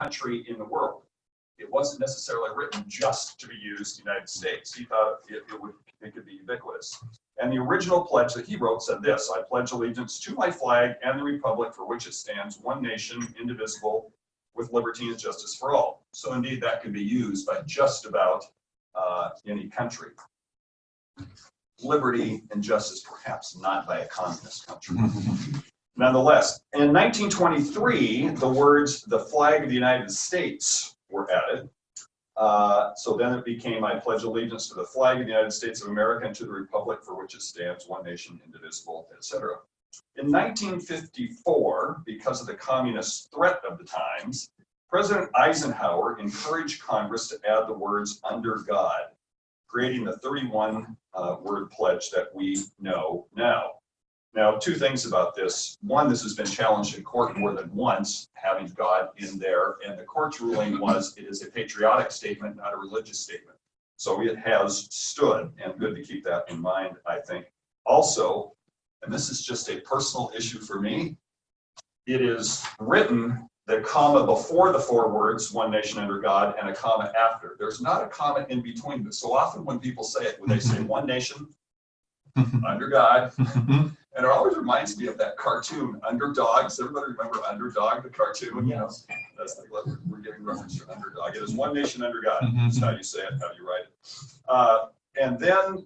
country in the world. It wasn't necessarily written just to be used in the United States. He thought it could be ubiquitous. And the original pledge that he wrote said this: I pledge allegiance to my flag and the republic for which it stands, one nation, indivisible, with liberty and justice for all. So indeed, that could be used by just about any country. Liberty and justice, perhaps not by a communist country. Nonetheless, in 1923, the words, the flag of the United States, were added. So then it became, I pledge allegiance to the flag of the United States of America and to the republic for which it stands, one nation, indivisible, etc. In 1954, because of the communist threat of the times, President Eisenhower encouraged Congress to add the words under God, creating the 31-word pledge that we know now. Now, two things about this. One, this has been challenged in court more than once, having God in there, and the court's ruling was it is a patriotic statement, not a religious statement. So it has stood, and good to keep that in mind, I think. Also, and this is just a personal issue for me, it is written the comma before the 4 words, one nation under God, and a comma after. There's not a comma in between, but so often when people say it, when they say one nation under God, and it always reminds me of that cartoon, Underdogs. Everybody remember Underdog, the cartoon? Yes. That's like, we're getting reference to Underdog. It is one nation under God. That's how you say it, how you write it. And then,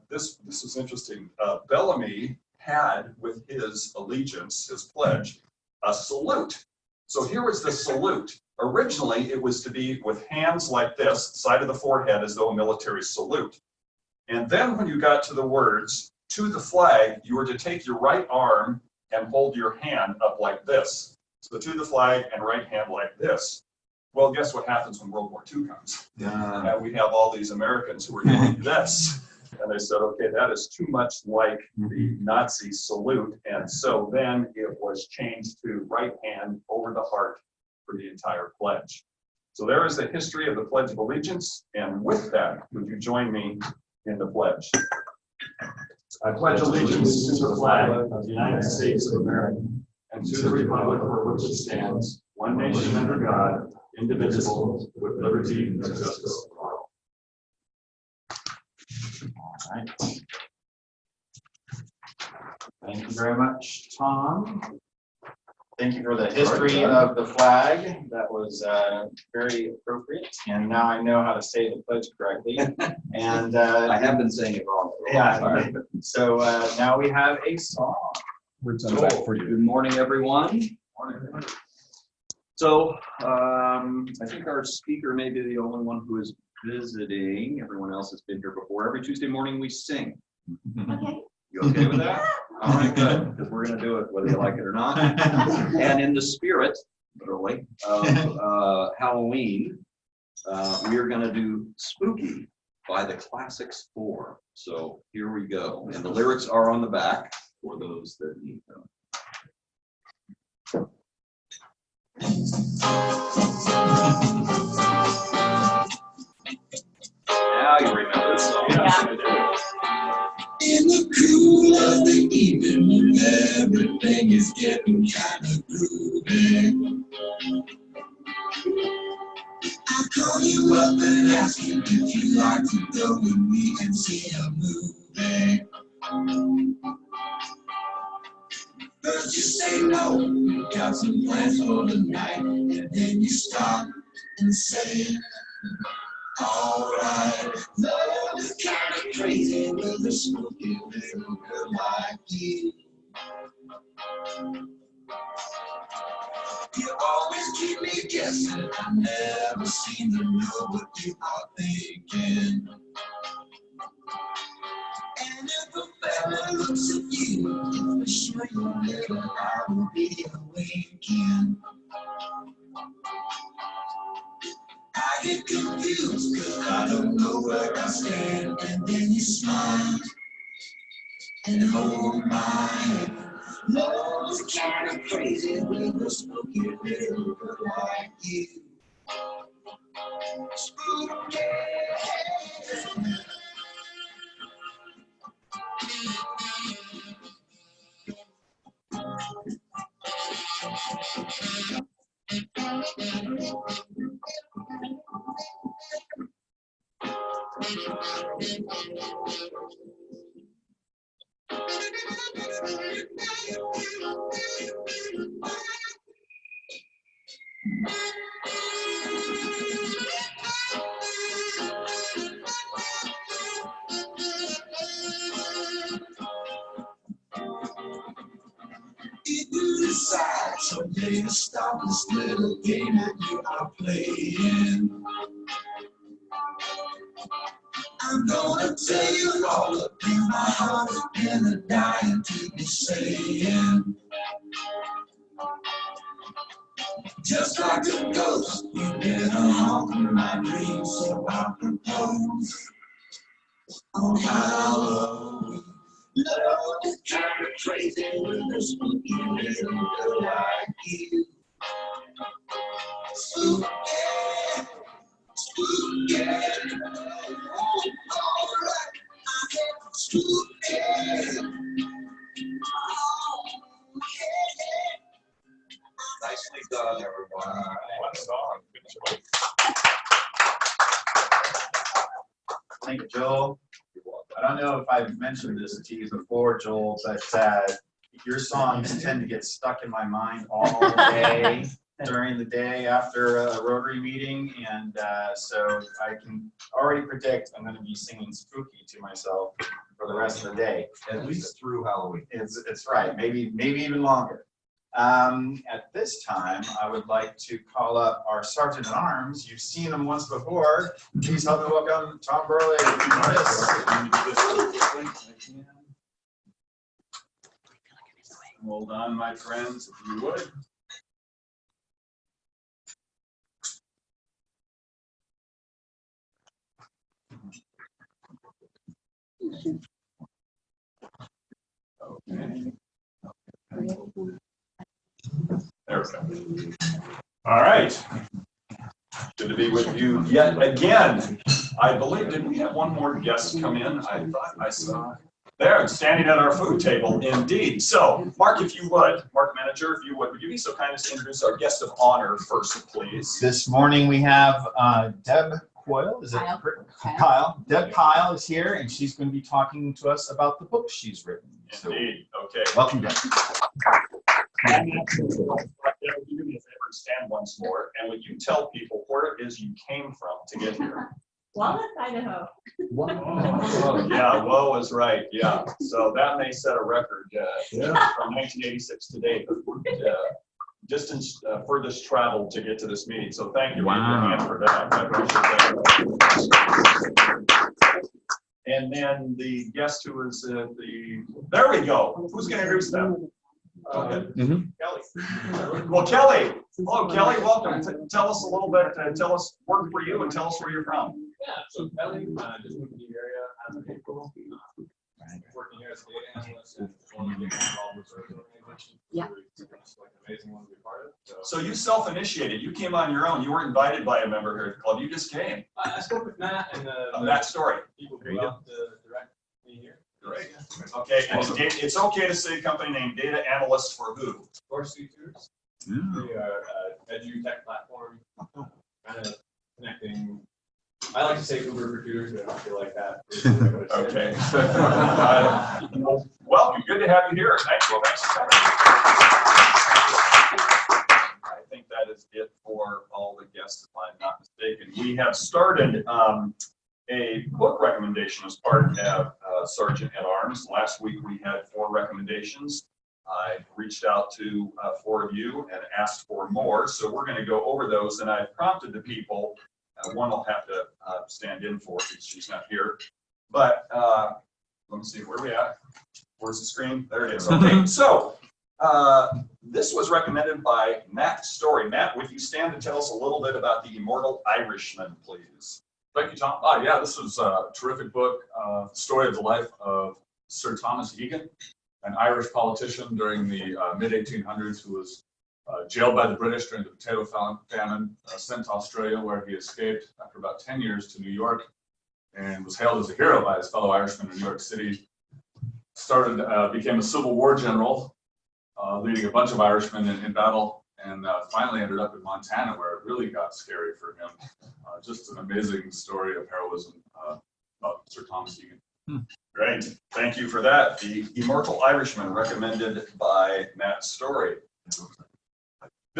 this is interesting. Bellamy had, with his allegiance, his pledge, a salute. So here was the salute. Originally, it was to be with hands like this, side of the forehead, as though a military salute. And then when you got to the words, to the flag, you were to take your right arm and hold your hand up like this. So to the flag and right hand like this. Well, guess what happens when World War II comes? Yeah. And we have all these Americans who are doing this. And they said, okay, that is too much like the Nazi salute. And so then it was changed to right hand over the heart for the entire pledge. So there is the history of the Pledge of Allegiance. And with that, would you join me in the pledge? I pledge allegiance to the flag of the United States of America and to the republic for which it stands, one nation under God, indivisible, with liberty and justice for all. All right. Thank you very much, Tom. Thank you for the history of the flag. That was very appropriate. And now I know how to say the pledge correctly. And I have been saying it wrong. yeah. So now we have a song. Good morning, everyone. So I think our speaker may be the only one who is visiting. Everyone else has been here before. Every Tuesday morning we sing. Okay. You okay with that? All right, good, because we're going to do it whether you like it or not. And in the spirit, literally, of Halloween, we are going to do Spooky by the Classics 4. So here we go. And the lyrics are on the back for those that need them. Now you remember this song. Yeah. In the cool of the evening, everything is getting kind of groovy. I call you up and ask you if you'd like to go with me and see a movie. First you say no, you got some plans for the night, and then you stop and say, alright, love is kind of crazy with a spooky little girl like you. You always keep me guessing, I never seem to know what you are thinking. And if a fella looks at you, for sure your little eye will be winking. I get confused cause I don't know where I stand, and then you smile and hold my hand. Love's kind of crazy with a spooky little girl like you. Spooky. If you decide someday to stop this little game that you are playing, I'm gonna tell you all the things my heart has been dying to be saying. Just like a ghost, you've been haunting my dreams, so I propose on Halloween. Love is kind of crazy with a spooky little girl like you. Spooky, spooky. Oh, alright, I am spooky. Oh, yeah. Nicely done, everyone. What song? Good choice. Thank you, Joel. I don't know if I've mentioned this to you before, Joel, but your songs tend to get stuck in my mind all day during the day after a Rotary meeting, and so I can already predict I'm going to be singing spooky to myself for the rest of the day. At least through Halloween. It's right, maybe even longer. At this time, I would like to call up our Sergeant at Arms. You've seen him once before. Please help me welcome Tom Burley. Hold on, my friends, if you would. Okay. There we go. All right. Good to be with you yet again. I believe, did we have one more guest come in? I thought I saw. There, standing at our food table, indeed. So, Mark, if you would, Mark Manager, if you would you be so kind as to introduce our guest of honor first, please? This morning we have Deb Cuyle. Is it Kyle? Deb Cuyle is here, and she's going to be talking to us about the book she's written. Indeed. Okay. Welcome, Deb. Would you do me a favor and stand once more, and would you tell people where it is you came from to get here? Walnut, Idaho. Oh, yeah, Woe is right, yeah. So that may set a record from 1986 to date, distance furthest traveled to get to this meeting. So thank you. Wow. Hand for that. I appreciate that. And then the guest who is there we go. Who's going to introduce them? Okay. Kelly. Well, Kelly. Hello, Kelly. Welcome. Tell us a little bit. Tell us work for you and tell us where you're from. Yeah, so Kelly, just moved to the area as of April. Working here as a data analyst and one of the organizations. Yeah. It's like an amazing one to be part of. So you self-initiated. You came on your own. You weren't invited by a member here at the club. You just came. I spoke with Matt and That story. people who helped direct me here. Great. Okay, and it's okay to say a company name, Data Analyst for who? Dorsey Tutors. We are edu tech platform, kind of connecting. I like to say Uber for tutors, but I don't feel like that. Okay. Welcome. Good to have you here. Thanks for coming. I think that is it for all the guests, if I'm not mistaken. We have started a book recommendation as part of Sergeant at Arms. Last week we had 4 recommendations. I reached out to 4 of you and asked for more, so we're going to go over those. And I've prompted the people. One will have to stand in for because she's not here. But let me see, where are we at? Where's the screen? There it is. Okay, so this was recommended by Matt Story. Matt, would you stand to tell us a little bit about The Immortal Irishman, please? Thank you, Tom. Yeah, this was a terrific book, story of the life of Sir Thomas Egan, an Irish politician during the mid-1800s who was jailed by the British during the potato famine, sent to Australia, where he escaped after about 10 years to New York and was hailed as a hero by his fellow Irishmen in New York City. Became a Civil War general, leading a bunch of Irishmen in battle, and finally ended up in Montana, where it really got scary for him. Just an amazing story of heroism about Sir Thomas Egan. Great. Thank you for that. The Immortal Irishman, recommended by Matt Story.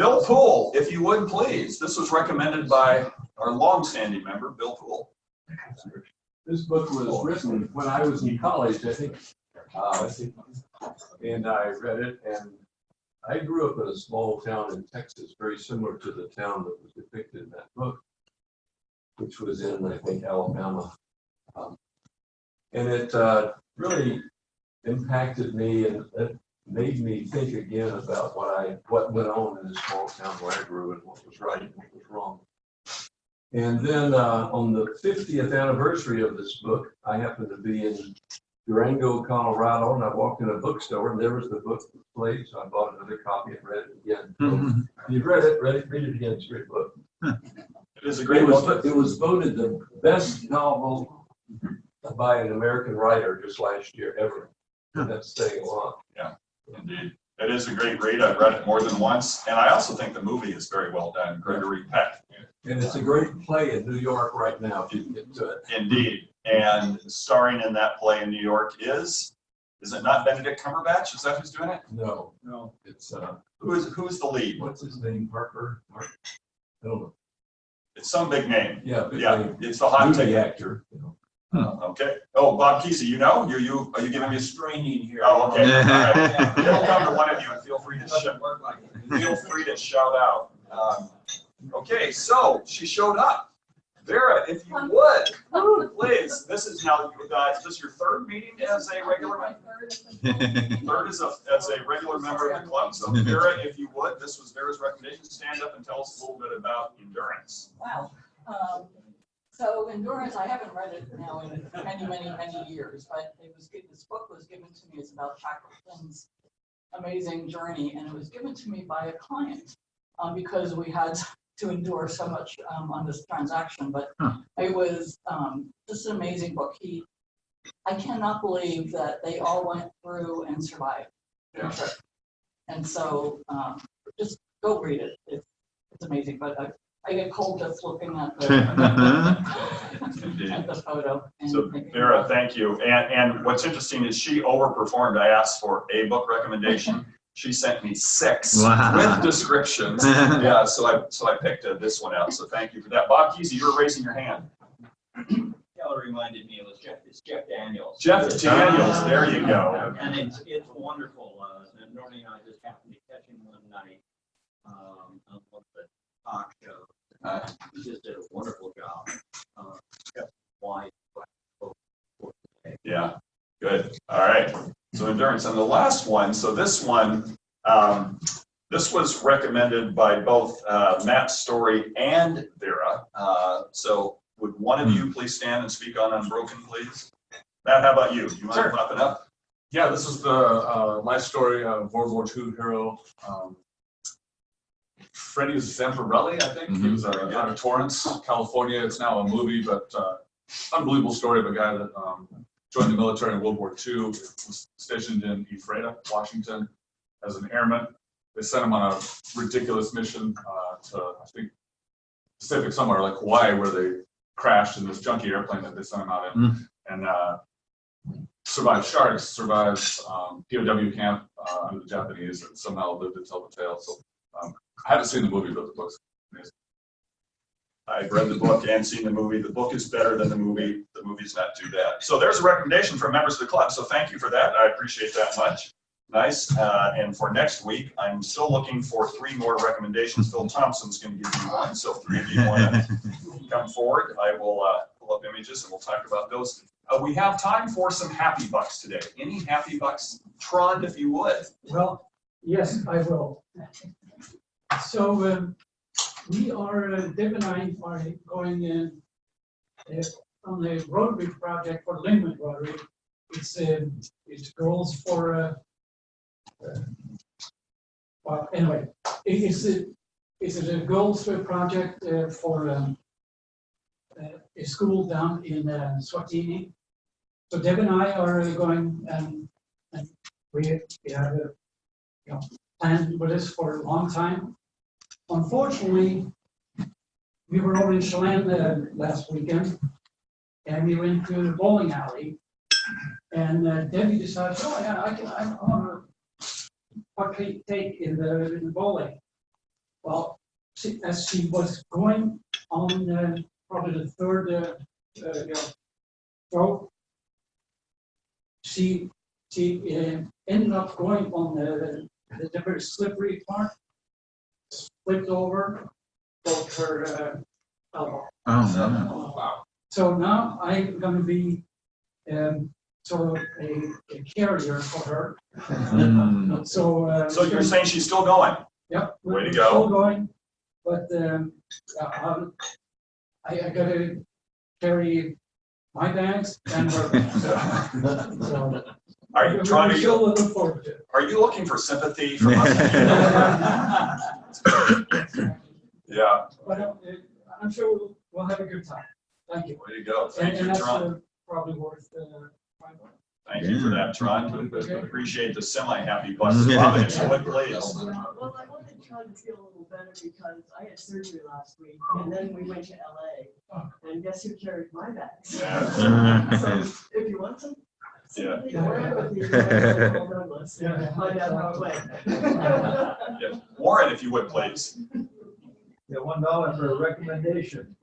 Bill Poole, if you would please. This was recommended by our longstanding member, Bill Poole. This book was written when I was in college, I think, and I read it, and I grew up in a small town in Texas, very similar to the town that was depicted in that book, which was in, I think, Alabama. And it really impacted me, and it made me think again about what went on in this small town where I grew and what was right and what was wrong. And then on the 50th anniversary of this book, I happened to be in Durango, Colorado, and I walked in a bookstore, and there was the book displayed, so I bought another copy and read it again. So if you've read it, read it again. It's a great book. It is a great book. It was voted the best novel by an American writer just last year ever. And that's saying a lot. Yeah, indeed. It is a great read. I've read it more than once. And I also think the movie is very well done. Gregory Peck. And it's a great play in New York right now, if you can get to it. Indeed. And starring in that play in New York is it not Benedict Cumberbatch? Is that who's doing it? No, it's Who's the lead? what's his name? Parker? I don't know. It's some big name. Yeah, big Yeah, name. it's the hot Movie ticket. actor. You know. Okay. Oh, Bob Kesey, you know? Are you giving me a Training here. Oh, okay. All right. It'll come to one of you and feel free to shout out. Okay, so she showed up. Vera, if you would, please. This is now, is this your third meeting as a regular member? Third as a regular member of the club. So Vera, if you would, this was Vera's recommendation. Stand up and tell us a little bit about endurance. Wow. So endurance, I haven't read it now in many years, but this book was given to me. It's about Shackleton's amazing journey, and it was given to me by a client because we had to endure so much on this transaction. But it was just an amazing book. I cannot believe that they all went through and survived the trip. And so just go read it. It's amazing. But I get cold just looking at the at the photo. So Vera, thank you. And what's interesting is she overperformed. I asked for a book recommendation. She sent me 6 with descriptions. Yeah, so I picked this one out. So thank you for that. Bob Kesey, you were raising your hand. Keller reminded me it's Jeff Daniels. Jeff Daniels, there you go. And it's wonderful. Norman and I just happened to catch him one night on one of the talk shows. He just did a wonderful job. Why? Yeah, good. All right. So endurance. And the last one, so this one, this was recommended by both Matt Story and Vera. So would one of you please stand and speak on Unbroken, please? Matt, how about you? Do you mind popping up? Yeah, this is the life story of World War II hero Freddie Zamparelli, I think. He was out of Torrance, California. It's now a movie, but unbelievable story of a guy that joined the military in World War II, was stationed in Ephrata, Washington, as an airman. They sent him on a ridiculous mission to, I think, Pacific somewhere, like Hawaii, where they crashed in this junky airplane that they sent him out in. And survived sharks, survived POW camp under the Japanese, and somehow lived to tell the tale. So I haven't seen the movie, but the book's amazing. I've read the book and seen the movie. The book is better than the movie. The movie's not too bad. So there's a recommendation from members of the club. So thank you for that. I appreciate that much. Nice. And for next week, I'm still looking for 3 more recommendations. Phil Thompson's going to give you one. So 3 of you want to come forward. I will pull up images and we'll talk about those. We have time for some happy bucks today. Any happy bucks? Trond, if you would. Well, yes, I will. So we are, Deb and I are going in on the Rotary project for Lingman Rotary. It's goals for, well, anyway, it's a goals project for a school down in Swatini. So Deb and I are going, and we have a planned with this for a long time. Unfortunately, we were over in Chelan last weekend, and we went to the bowling alley, and Debbie decided, oh yeah, I want to partake in the bowling. Well, as she was going on probably the third stroke, she ended up going on the very slippery part, flipped over, broke her elbow. Oh, So now I'm going to be sort of a carrier for her. no. So you're saying she's still going? Yep. Way to we're go. Still going, but I got to carry my bags and her bags. So, Are you trying to? Still looking forward to it. Are you looking for sympathy from us? Yeah. But I'm sure we'll have a good time. Thank you. Way to go. Thank you, that's Tron. probably worth trying. Thank you for that, Tron. Appreciate the semi-happy bus. Robin, if you would, please. Well, I wanted John to feel a little better because I had surgery last week and then we went to LA. And guess who carried my bags? Yeah. So if you want some. Yeah. Find out how it went. Yeah. Warren, if you would, please. Yeah, $1 for a recommendation.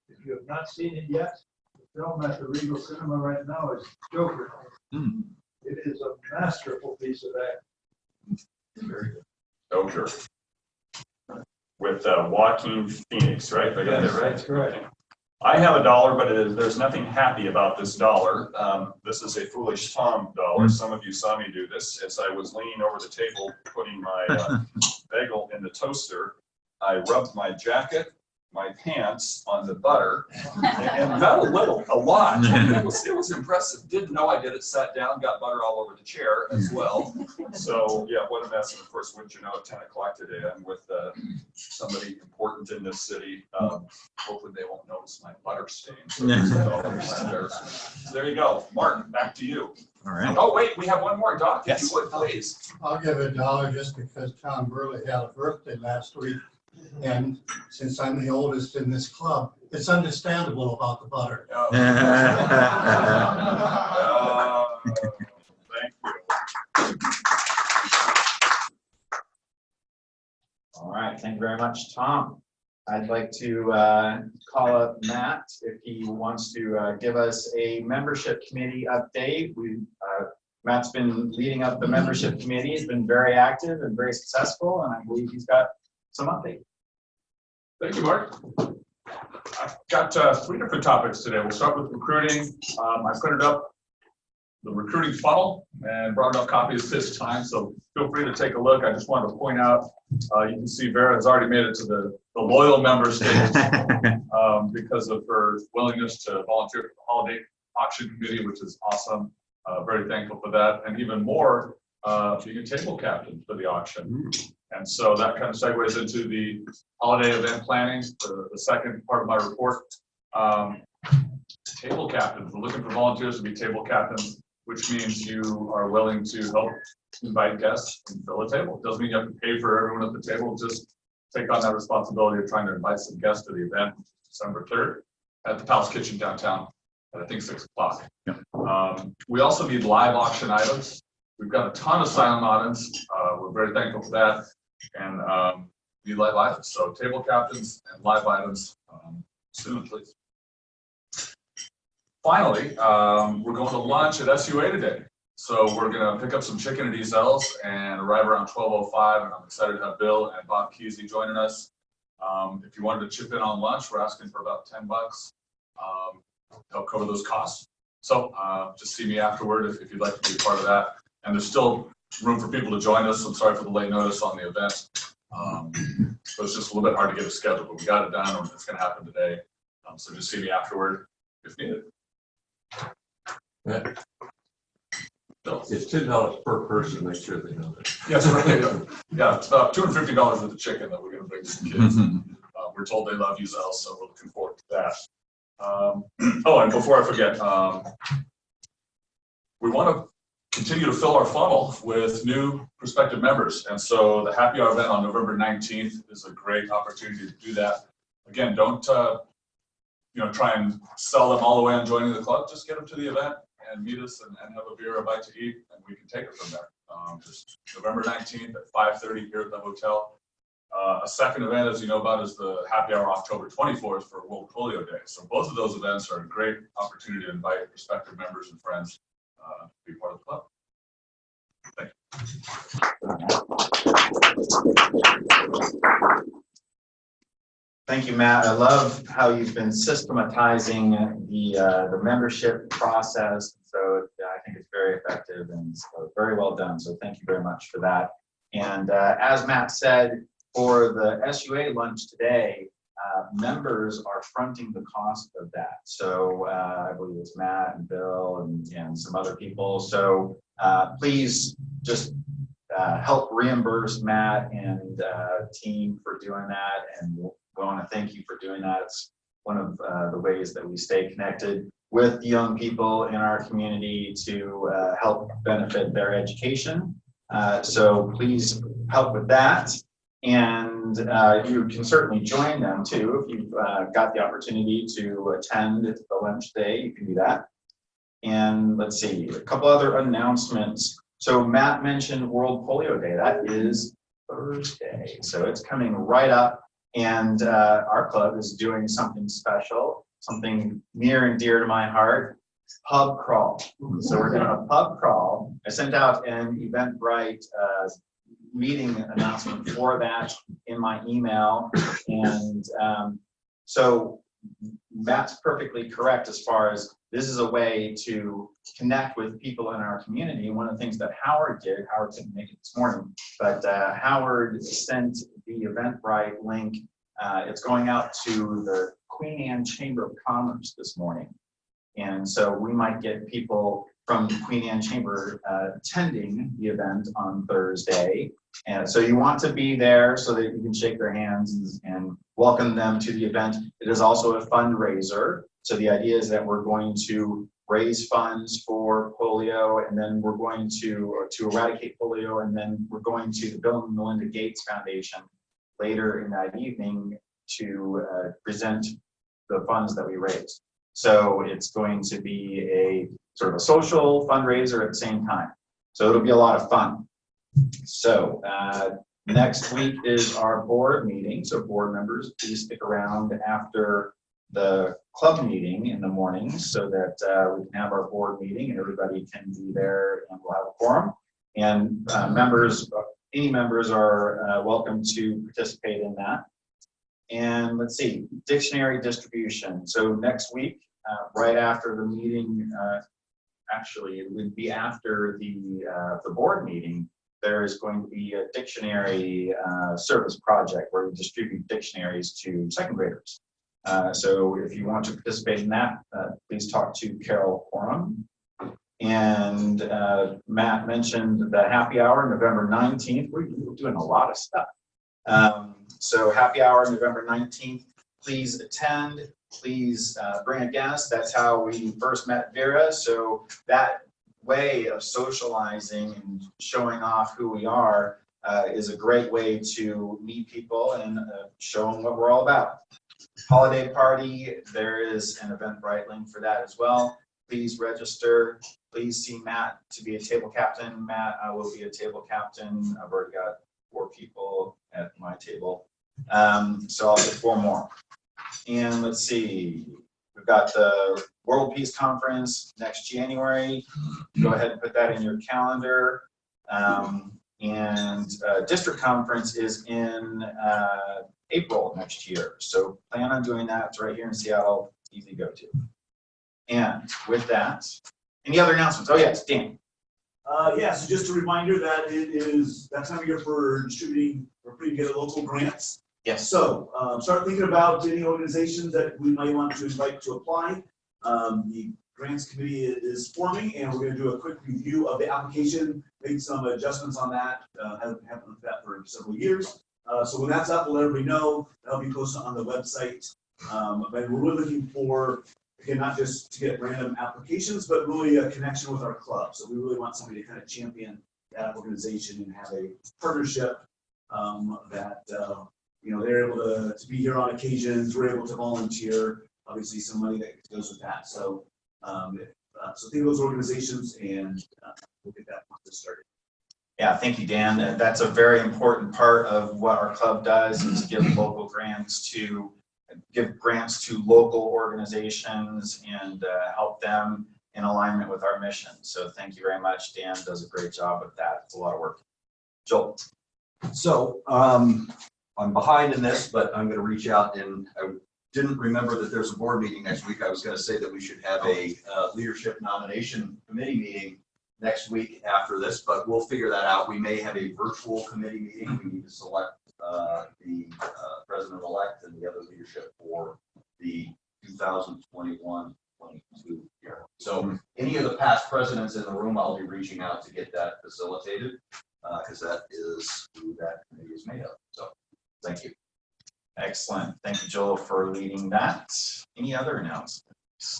If you have not seen it yet, the film at the Regal Cinema right now is Joker. It is a masterful piece of acting. Joker. With Joaquin Phoenix, right? I got that right? That's correct. I have $1, but there's nothing happy about this dollar. This is a foolish Tom dollar. Some of you saw me do this. As I was leaning over the table, putting my bagel in the toaster, I rubbed my jacket, my pants on the butter, and not a lot. It was impressive. Didn't know I did it. Sat down, got butter all over the chair as well. So yeah, what a mess. And of course, wouldn't you know, at 10 o'clock today, I'm with somebody important in this city. Hopefully they won't notice my butter stain. So there you go. Mark, back to you. All right. Oh, wait, we have one more, Doc, if you would, please. I'll give $1 just because Tom Burley had a birthday last week. And since I'm the oldest in this club, it's understandable about the butter. Thank you. All right, thank you very much, Tom. I'd like to call up Matt if he wants to give us a membership committee update. Matt's been leading up the membership committee. He's been very active and very successful, and I believe he's got some update. Thank you, Mark. I've got 3 different topics today. We'll start with recruiting. I printed up the recruiting funnel and brought enough copies this time, so feel free to take a look. I just wanted to point out, you can see Vera has already made it to the loyal member stage because of her willingness to volunteer for the holiday auction committee, which is awesome. Very thankful for that. And even more, being a table captain for the auction. And so that kind of segues into the holiday event planning, the second part of my report. Table captains, we're looking for volunteers to be table captains, which means you are willing to help invite guests and fill a table. It doesn't mean you have to pay for everyone at the table, just take on that responsibility of trying to invite some guests to the event, December 3rd, at the Palace Kitchen downtown at I think 6 o'clock. We also need live auction items. We've got a ton of silent items. We're very thankful for that. And need live items. So table captains and live items soon, please. Finally, we're going to lunch at SUA today. So we're going to pick up some chicken at Ezel's and arrive around 12:05. And I'm excited to have Bill and Bob Kesey joining us. If you wanted to chip in on lunch, we're asking for about $10 to help cover those costs. So just see me afterward if you'd like to be a part of that. And there's still room for people to join us. I'm sorry for the late notice on the event. So it's just a little bit hard to get a schedule, but we got it done and it's going to happen today. So just see me afterward if needed. Yeah. It's $10 per person, make sure they know that. Yes, right. Yeah, it's about $250 for the chicken that we're going to bring to the kids. We're told they love Ezel, so we're looking forward to that. Oh, and before I forget, we want to continue to fill our funnel with new prospective members. And so the happy hour event on November 19th is a great opportunity to do that. Again, don't try and sell them all the way on joining the club. Just get them to the event and meet us and have a beer, a bite to eat, and we can take it from there. Just November 19th at 5:30 here at the hotel. A second event, as you know about, is the happy hour October 24th for World Polio Day. So both of those events are a great opportunity to invite prospective members and friends to be part of the club. Thank you. Thank you, Matt. I love how you've been systematizing the membership process. So I think it's very effective and so very well done. So thank you very much for that. And as Matt said, for the SUA lunch today, members are fronting the cost of that. So I believe it's Matt and Bill and some other people. So please just help reimburse Matt and team for doing that. And we want to thank you for doing that. It's one of the ways that we stay connected with young people in our community to help benefit their education. So please help with that. And you can certainly join them too. If you've got the opportunity to attend the lunch day, you can do that. And let's see, a couple other announcements. So Matt mentioned World Polio Day. That is Thursday. So it's coming right up. And our club is doing something special, something near and dear to my heart, pub crawl. So we're doing a pub crawl. I sent out an Eventbrite meeting announcement for that in my email. And so Matt's perfectly correct as far as this is a way to connect with people in our community. One of the things that Howard did, Howard couldn't make it this morning, but Howard sent the Eventbrite link. It's going out to the Queen Anne Chamber of Commerce this morning. And so we might get people from the Queen Anne Chamber attending the event on Thursday. And so you want to be there so that you can shake their hands and welcome them to the event. It is also a fundraiser. So the idea is that we're going to raise funds for polio, and then we're going to eradicate polio, and then we're going to the Bill and Melinda Gates Foundation later in that evening to present the funds that we raised. So it's going to be a sort of a social fundraiser at the same time. So it'll be a lot of fun. So next week is our board meeting. So board members, please stick around after the club meeting in the morning so that we can have our board meeting and everybody can be there and we'll have a quorum. And members, any members are welcome to participate in that. And let's see, dictionary distribution. So next week, right after the meeting, actually it would be after the board meeting, there is going to be a dictionary service project where we distribute dictionaries to second graders. So if you want to participate in that, please talk to Carol Coram. And Matt mentioned the happy hour, November 19th. We're doing a lot of stuff. So happy hour, November 19th. Please attend. Please bring a guest. That's how we first met Vera. So that way of socializing and showing off who we are is a great way to meet people and show them what we're all about. Holiday party, there is an Eventbrite link for that as well. Please register. Please see Matt to be a table captain. Matt, I will be a table captain. I've already got 4 people at my table. So I'll get 4 more. And let's see, we've got the World Peace Conference next January. Go ahead and put that in your calendar. And district conference is in April next year. So plan on doing that. It's right here in Seattle, easy to go to. And with that, any other announcements? Oh yes, Dan. Yeah, so just a reminder that it is that time of year for distributing or putting together local grants. Yes. So start thinking about any organizations that we might want to invite to apply. The grants committee is forming, and we're going to do a quick review of the application, make some adjustments on that. Hasn't happened with that for several years. So when that's up, we'll let everybody know. That'll be posted on the website. But we're really looking for, again, not just to get random applications, but really a connection with our club. So we really want somebody to kind of champion that organization and have a partnership that you know, they're able to be here on occasions. We're able to volunteer. Obviously, some money that goes with that. So, so think of those organizations, and we'll get that process started. Yeah, thank you, Dan. That's a very important part of what our club does, is give grants to local organizations and help them in alignment with our mission. So thank you very much. Dan does a great job with that. It's a lot of work. Joel. So I'm behind in this, but I'm going to reach out, and I didn't remember that there's a board meeting next week. I was going to say that we should have a leadership nomination committee meeting next week after this, but we'll figure that out. We may have a virtual committee meeting. We need to select the president-elect and the other leadership for the 2021-22 year. So any of the past presidents in the room, I'll be reaching out to get that facilitated, because that is who that committee is made of. So thank you. Excellent. Thank you, Joel, for leading that. Any other announcements?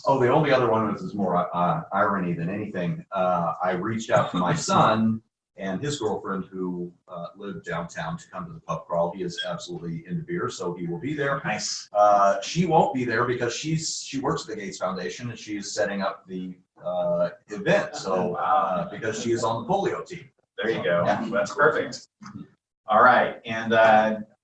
Oh, the only other one is more irony than anything. I reached out to my son and his girlfriend who live downtown to come to the pub crawl. He is absolutely into beer, so he will be there. Nice. She won't be there because she works at the Gates Foundation and she is setting up the event. So because she is on the polio team. There you go. Yeah. That's perfect. All right. And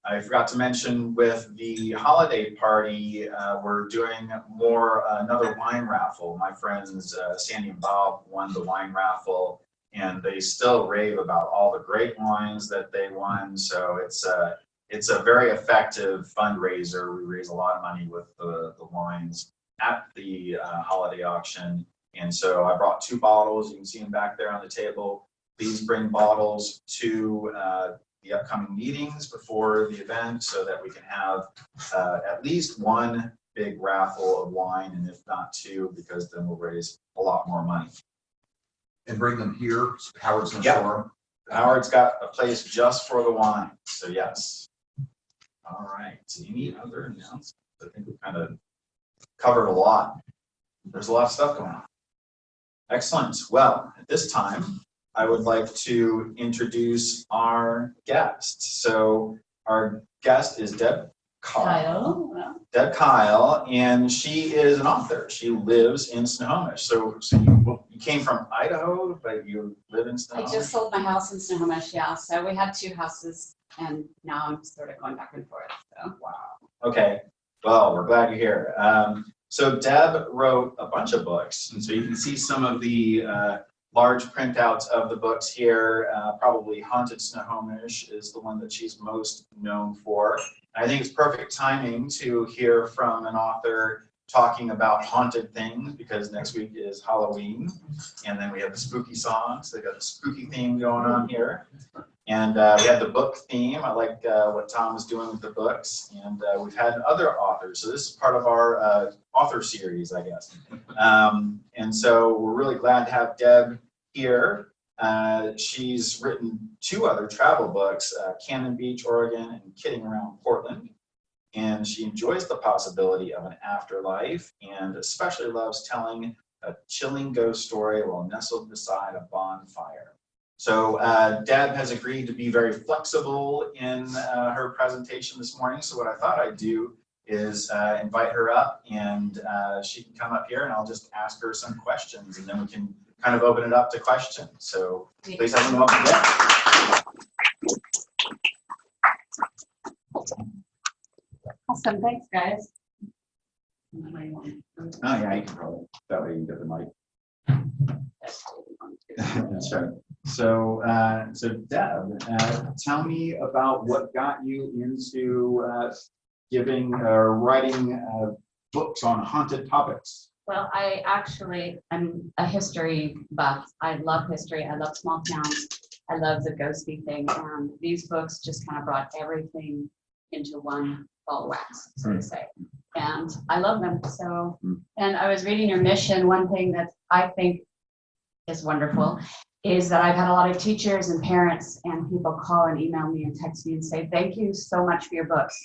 I forgot to mention with the holiday party, we're doing another wine raffle. My friends Sandy and Bob won the wine raffle, and they still rave about all the great wines that they won. So it's a very effective fundraiser. We raise a lot of money with the wines at the holiday auction. And so I brought 2 bottles. You can see them back there on the table. Please bring bottles to the upcoming meetings before the event so that we can have at least 1 big raffle of wine, and if not 2, because then we'll raise a lot more money. And bring them here. Howard's going to store them. Howard's got a place just for the wine. So yes. All right. Any other announcements? I think we kind of covered a lot. There's a lot of stuff going on. Excellent. Well, at this time, I would like to introduce our guest. So our guest is Deb Cuyle. Deb Cuyle, and she is an author. She lives in Snohomish. So you came from Idaho, but you live in Snohomish? I just sold my house in Snohomish, yeah. So we had 2 houses, and now I'm sort of going back and forth. So. Wow. Okay. Well, we're glad you're here. So Deb wrote a bunch of books, and so you can see some of the large printouts of the books here. Probably Haunted Snohomish is the one that she's most known for. I think it's perfect timing to hear from an author talking about haunted things, because next week is Halloween, and then we have the spooky songs. They got the spooky theme going on here. And we have the book theme. I like what Tom is doing with the books. And we've had other authors. So this is part of our author series, I guess. And so we're really glad to have Deb here. She's written 2 other travel books, Cannon Beach, Oregon, and Kidding Around Portland. And she enjoys the possibility of an afterlife and especially loves telling a chilling ghost story while nestled beside a bonfire. So Deb has agreed to be very flexible in her presentation this morning. So what I thought I'd do is invite her up, and she can come up here and I'll just ask her some questions, and then we can kind of open it up to questions. So please have them welcome Deb. Awesome, thanks guys. Oh yeah, you can probably, that way you can get the mic. That's right. So, Deb, tell me about what got you into giving or writing books on haunted topics. Well, I'm a history buff. I love history. I love small towns. I love the ghosty thing. And these books just kind of brought everything into one ball of wax, so to say. And I love them. So, and I was reading your mission. One thing that I think is wonderful is that I've had a lot of teachers and parents and people call and email me and text me and say, thank you so much for your books,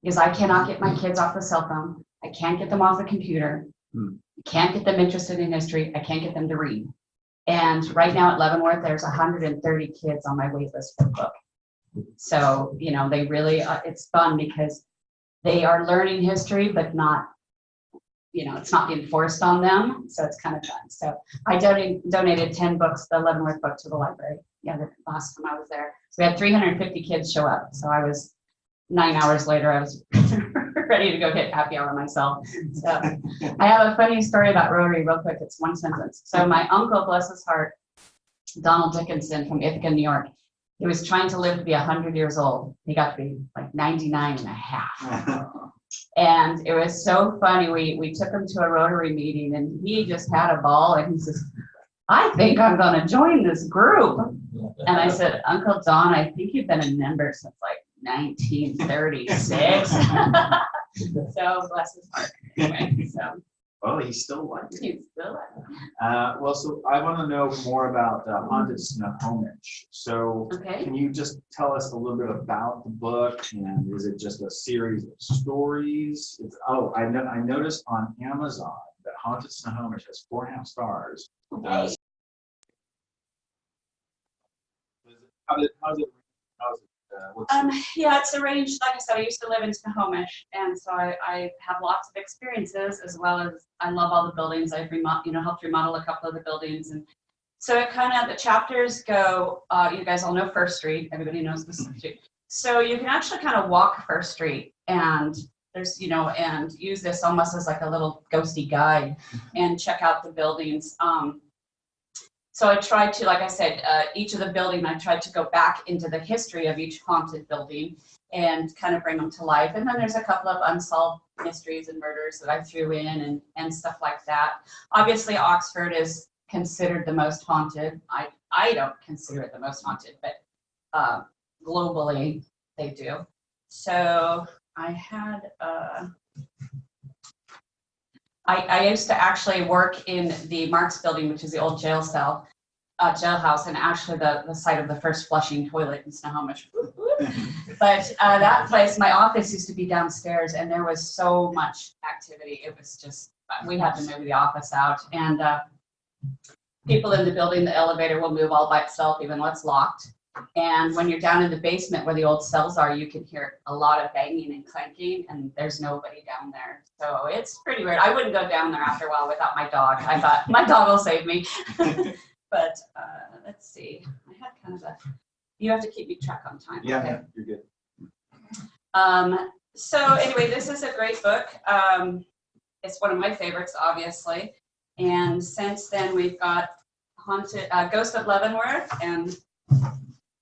because I cannot get my kids off the cell phone. I can't get them off the computer. I can't get them interested in history. I can't get them to read. And right now at Leavenworth, there's 130 kids on my wait list for the book. So, you know, they really, it's fun because they are learning history, but not, you know, it's not being forced on them. So it's kind of fun. So I donated 10 books, the Leavenworth book, to the library. yeah, the last time I was there. So we had 350 kids show up. So I was 9 hours later, I was ready to go hit happy hour myself. So I have a funny story about Rotary real quick. It's one sentence. So my uncle, bless his heart, Donald Dickinson from Ithaca, New York, he was trying to live to be 100 years old. He got to be like 99 and a half. And it was so funny. We took him to a Rotary meeting and he just had a ball and he says, I think I'm going to join this group. And I said, Uncle Don, I think you've been a member since like 1936. So bless his heart. Anyway, so. Well, he's still alive. He's still alive. Well, so I want to know more about Haunted Snohomish. So Okay. can you just tell us a little bit about the book, and is it just a series of stories? I noticed on Amazon that Haunted Snohomish has 4.5 stars. Okay. How is it? Yeah, it's arranged. Like I said, I used to live in Snohomish, and so I have lots of experiences, as well as I love all the buildings. I've helped remodel a couple of the buildings, and so it kind of, the chapters go. You guys all know First Street. Everybody knows this street. So you can actually kind of walk First Street, and there's and use this almost as like a little ghosty guide, and check out the buildings. So I tried to, like I said, each of the building, I tried to go back into the history of each haunted building and kind of bring them to life. And then there's a couple of unsolved mysteries and murders that I threw in and stuff like that. Obviously, Oxford is considered the most haunted. I don't consider it the most haunted, but globally they do. So I had, I used to actually work in the Marks building, which is the old jail cell, jailhouse, and actually the site of the first flushing toilet in Snohomish. But that place, my office used to be downstairs, and there was so much activity. It was just, we had to move the office out, and people in the building, the elevator will move all by itself, even though it's locked. And when you're down in the basement where the old cells are, you can hear a lot of banging and clanking, and there's nobody down there. So it's pretty weird. I wouldn't go down there after a while without my dog. I thought, my dog will save me. But let's see. I had kind of a, you have to keep me track on time. Yeah, Okay. yeah, you're good. So anyway, this is a great book. It's one of my favorites, obviously. And since then, we've got Haunted Ghost of Leavenworth and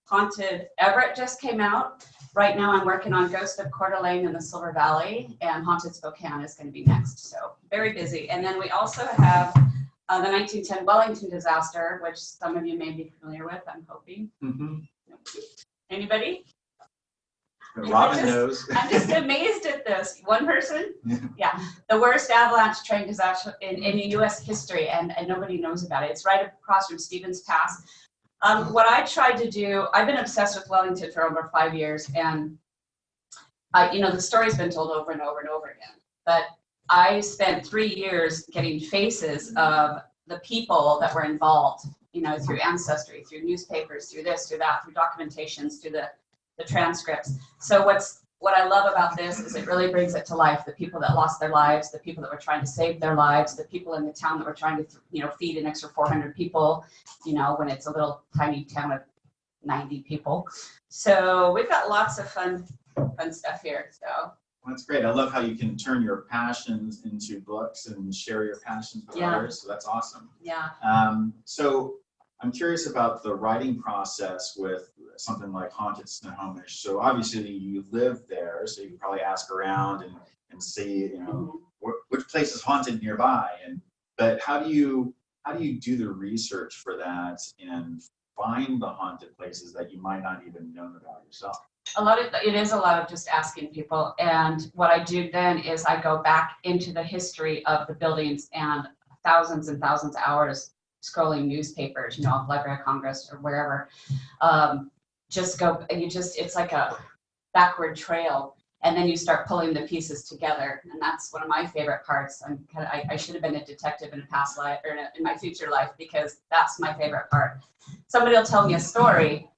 Haunted Everett just came out. Right now I'm working on Ghost of Coeur d'Alene in the Silver Valley, and Haunted Spokane is going to be next. So very busy. And then we also have the 1910 Wellington disaster, which some of you may be familiar with, I'm hoping. Mm-hmm. Anybody? Robin knows. I'm just amazed at this. One person? Yeah. The worst avalanche train disaster in U.S. history, and nobody knows about it. It's right across from Stevens Pass. What I tried to do, I've been obsessed with Wellington for over 5 years, and the story's been told over and over and over again. But I spent 3 years getting faces of the people that were involved, through Ancestry, through newspapers, through this, through that, through documentations, through the transcripts. So what I love about this is it really brings it to life. The people that lost their lives, the people that were trying to save their lives, the people in the town that were trying to, feed an extra 400 people, when it's a little tiny town of 90 people. So we've got lots of fun stuff here. So. Well, that's great. I love how you can turn your passions into books and share your passions with others. So that's awesome. Yeah. So I'm curious about the writing process with something like Haunted Snohomish. So obviously you live there, so you can probably ask around and see, which place is haunted nearby. But how do you do the research for that and find the haunted places that you might not even know about yourself? It is a lot of just asking people. And what I do then is I go back into the history of the buildings and thousands and thousands of hours scrolling newspapers, Library of Congress or wherever. It's like a backward trail. And then you start pulling the pieces together. And that's one of my favorite parts. I should have been a detective in a past life or in my future life, because that's my favorite part. Somebody will tell me a story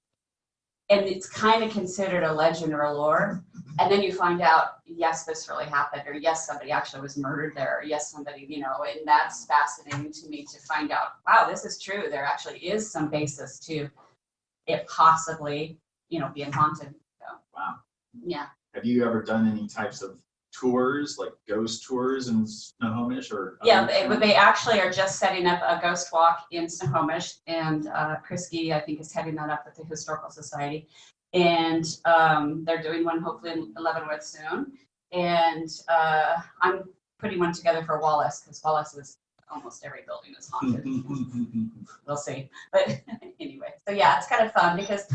and it's kind of considered a legend or a lore. And then you find out, yes, this really happened, or yes, somebody actually was murdered there, or yes, somebody, and that's fascinating to me to find out, wow, this is true. There actually is some basis to it possibly, being haunted. So, Wow. yeah. Have you ever done any types of tours, like ghost tours in Snohomish or? Yeah, they actually are just setting up a ghost walk in Snohomish, and Krisky, I think, is heading that up with the Historical Society. And they're doing one hopefully in Leavenworth soon. And I'm putting one together for Wallace, because Wallace is almost every building is haunted. We'll see. But anyway, so yeah, it's kind of fun because,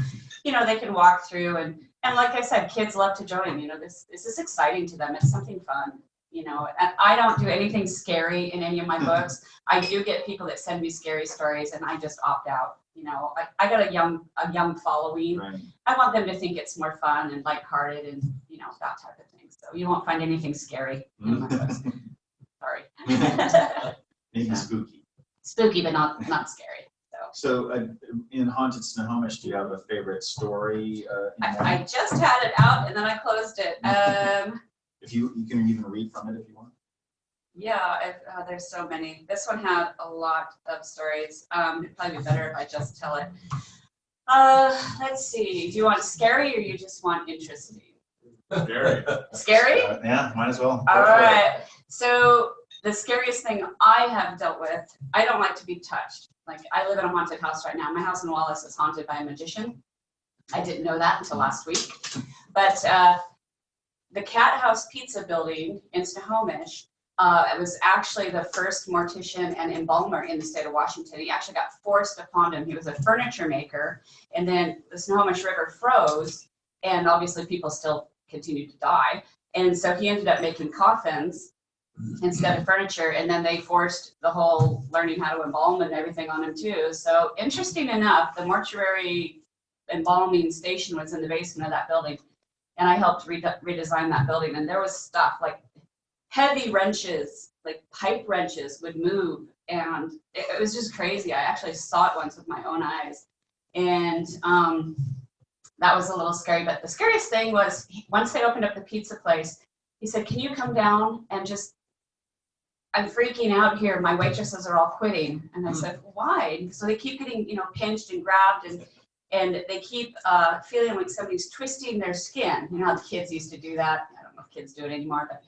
they can walk through and like I said, kids love to join. This is exciting to them. It's something fun. And I don't do anything scary in any of my books. I do get people that send me scary stories, and I just opt out. I got a young following. Right. I want them to think it's more fun and lighthearted and that type of thing. So you won't find anything scary in my books. Sorry. Maybe spooky. Spooky, but not scary. So in Haunted Snohomish, do you have a favorite story? I just had it out and then I closed it. If you can even read from it if you want. Yeah, there's so many. This one had a lot of stories. It'd probably be better if I just tell it. Let's see. Do you want scary or you just want interesting? Scary. Scary? Yeah, might as well. All right. So the scariest thing I have dealt with, I don't like to be touched. Like, I live in a haunted house right now. My house in Wallace is haunted by a magician. I didn't know that until last week. But the Cat House Pizza building in Snohomish, it was actually the first mortician and embalmer in the state of Washington. He actually got forced upon him. He was a furniture maker, and then the Snohomish River froze, and obviously people still continued to die. And so he ended up making coffins instead of furniture, and then they forced the whole learning how to embalm and everything on him too. So interesting enough, the mortuary embalming station was in the basement of that building, and I helped redesign that building. And there was stuff like heavy wrenches, like pipe wrenches would move, and it was just crazy. I actually saw it once with my own eyes, and that was a little scary. But the scariest thing was once they opened up the pizza place, he said, "Can you come down and just, I'm freaking out here. My waitresses are all quitting." And I said, "Why?" So they keep getting, pinched and grabbed, and they keep feeling like somebody's twisting their skin. You know how the kids used to do that? I don't know if kids do it anymore, but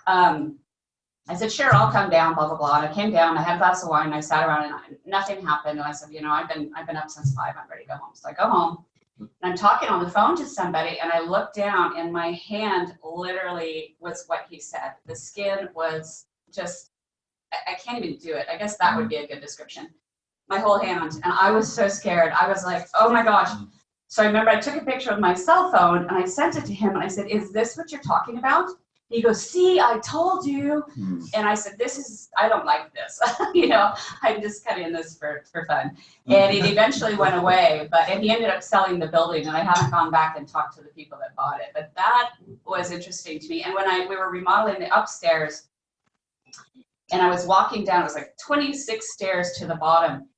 I said, "Sure, I'll come down, blah, blah, blah." And I came down, I had a glass of wine, and I sat around, and nothing happened. And I said, I've been up since 5, I'm ready to go home. So I go home, and I'm talking on the phone to somebody, and I look down, and my hand literally was what he said. The skin was just, I can't even do it. I guess that would be a good description. My whole hand, and I was so scared. I was like, oh my gosh. So I remember I took a picture with my cell phone, and I sent it to him, and I said, "Is this what you're talking about?" He goes, "See, I told you." And I said, I don't like this. I'm just kind of in this for fun. And it eventually went away, and he ended up selling the building, and I haven't gone back and talked to the people that bought it. But that was interesting to me. And when we were remodeling the upstairs, and I was walking down, it was like 26 stairs to the bottom.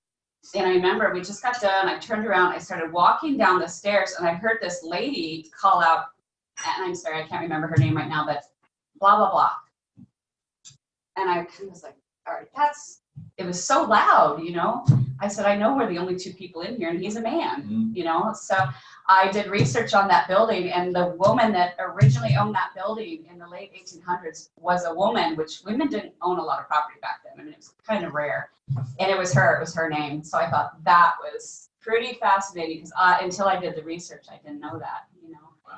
And I remember we just got done, I turned around, I started walking down the stairs, and I heard this lady call out, and I'm sorry, I can't remember her name right now, but blah, blah, blah. And I kind of was like, all right, it was so loud, I said, I know we're the only 2 people in here, and he's a man, So I did research on that building, and the woman that originally owned that building in the late 1800s was a woman, which women didn't own a lot of property back then. I mean, it was kind of rare. And it was her name. So I thought that was pretty fascinating, because until I did the research, I didn't know that,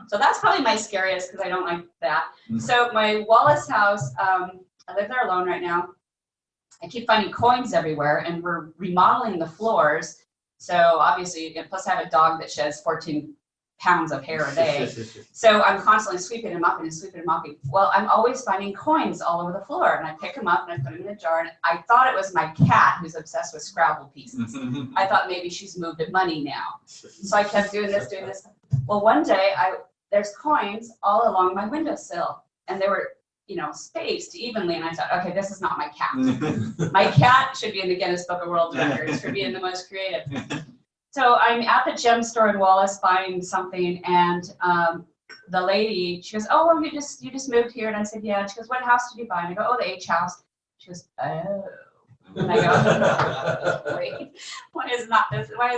So that's probably my scariest, because I don't like that. So my Wallace house, I live there alone right now. I keep finding coins everywhere, and we're remodeling the floors. So obviously, plus I have a dog that sheds 14 pounds of hair a day. So I'm constantly sweeping and mopping and sweeping and mopping. Well, I'm always finding coins all over the floor, and I pick them up and I put them in a jar. And I thought it was my cat, who's obsessed with Scrabble pieces. I thought maybe she's moved to money now. So I kept doing this. Well, one day there's coins all along my windowsill, and they were, spaced evenly. And I thought, okay, this is not my cat. My cat should be in the Guinness Book of World Records for being the most creative. So I'm at the gem store in Wallace buying something, and the lady, she goes, "Oh, well, you just moved here?" And I said, "Yeah." And she goes, "What house did you buy?" And I go, "Oh, the H house." She goes, "Oh." And I go, "Wait, why is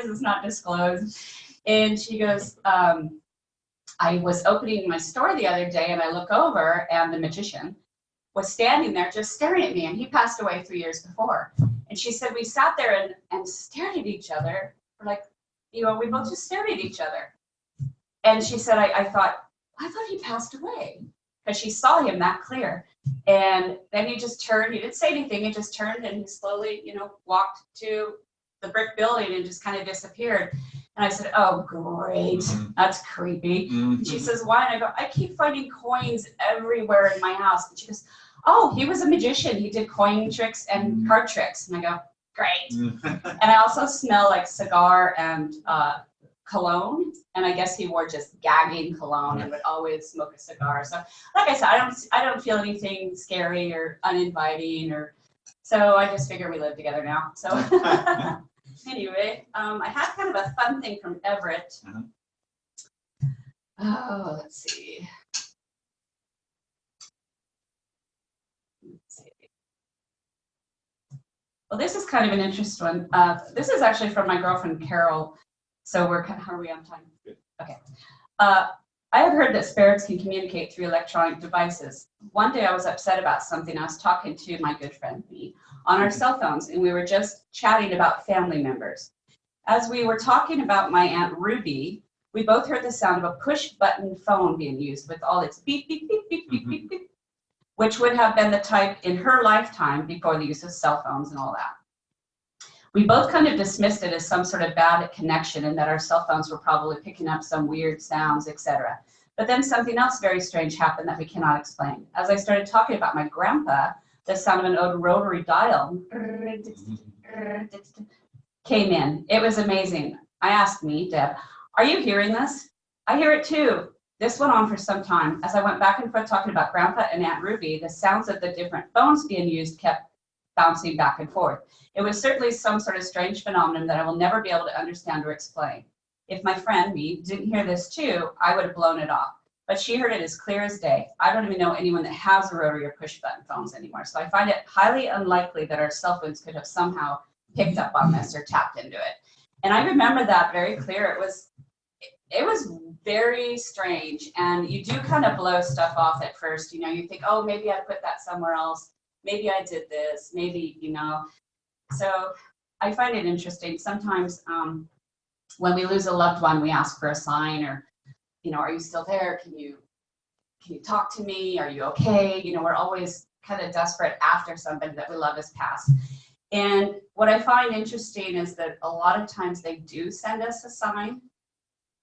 this not disclosed?" And she goes, I was opening my store the other day and I look over and the magician was standing there just staring at me, and he passed away 3 years before. And she said, we sat there and stared at each other for like, we both just stared at each other. And she said, I thought he passed away, because she saw him that clear. And then he just turned, he didn't say anything, he just turned and he slowly, walked to the brick building and just kind of disappeared. And I said, oh, great, that's creepy. And she says, why? And I go, I keep finding coins everywhere in my house. And she goes, oh, he was a magician. He did coin tricks and card tricks. And I go, great. And I also smell like cigar and cologne. And I guess he wore just gagging cologne and would always smoke a cigar. So like I said, I don't feel anything scary or uninviting, so I just figure we live together now. So anyway, I had kind of a fun thing from Everett. Oh, let's see. Well, this is kind of an interesting one. This is actually from my girlfriend, Carol. So how are we on time? Okay. I have heard that spirits can communicate through electronic devices. One day I was upset about something. I was talking to my good friend, me, on our cell phones, and we were just chatting about family members. As we were talking about my Aunt Ruby, we both heard the sound of a push-button phone being used with all its beep, beep, beep, beep, beep, beep, beep, which would have been the type in her lifetime before the use of cell phones and all that. We both kind of dismissed it as some sort of bad connection and that our cell phones were probably picking up some weird sounds, etc. But then something else very strange happened that we cannot explain. As I started talking about my grandpa, the sound of an old rotary dial came in. It was amazing. I asked me, Deb, are you hearing this? I hear it too. This went on for some time. As I went back and forth talking about Grandpa and Aunt Ruby, the sounds of the different phones being used kept bouncing back and forth. It was certainly some sort of strange phenomenon that I will never be able to understand or explain. If my friend, me, didn't hear this too, I would have blown it off. But she heard it as clear as day. I don't even know anyone that has a rotary or push-button phones anymore. So I find it highly unlikely that our cell phones could have somehow picked up on this or tapped into it. And I remember that very clear. It was very strange. And you do kind of blow stuff off at first. You think, oh, maybe I put that somewhere else. Maybe I did this. Maybe, So I find it interesting. Sometimes when we lose a loved one, we ask for a sign or, are you still there? Can you talk to me? Are you okay? We're always kind of desperate after somebody that we love has passed. And what I find interesting is that a lot of times they do send us a sign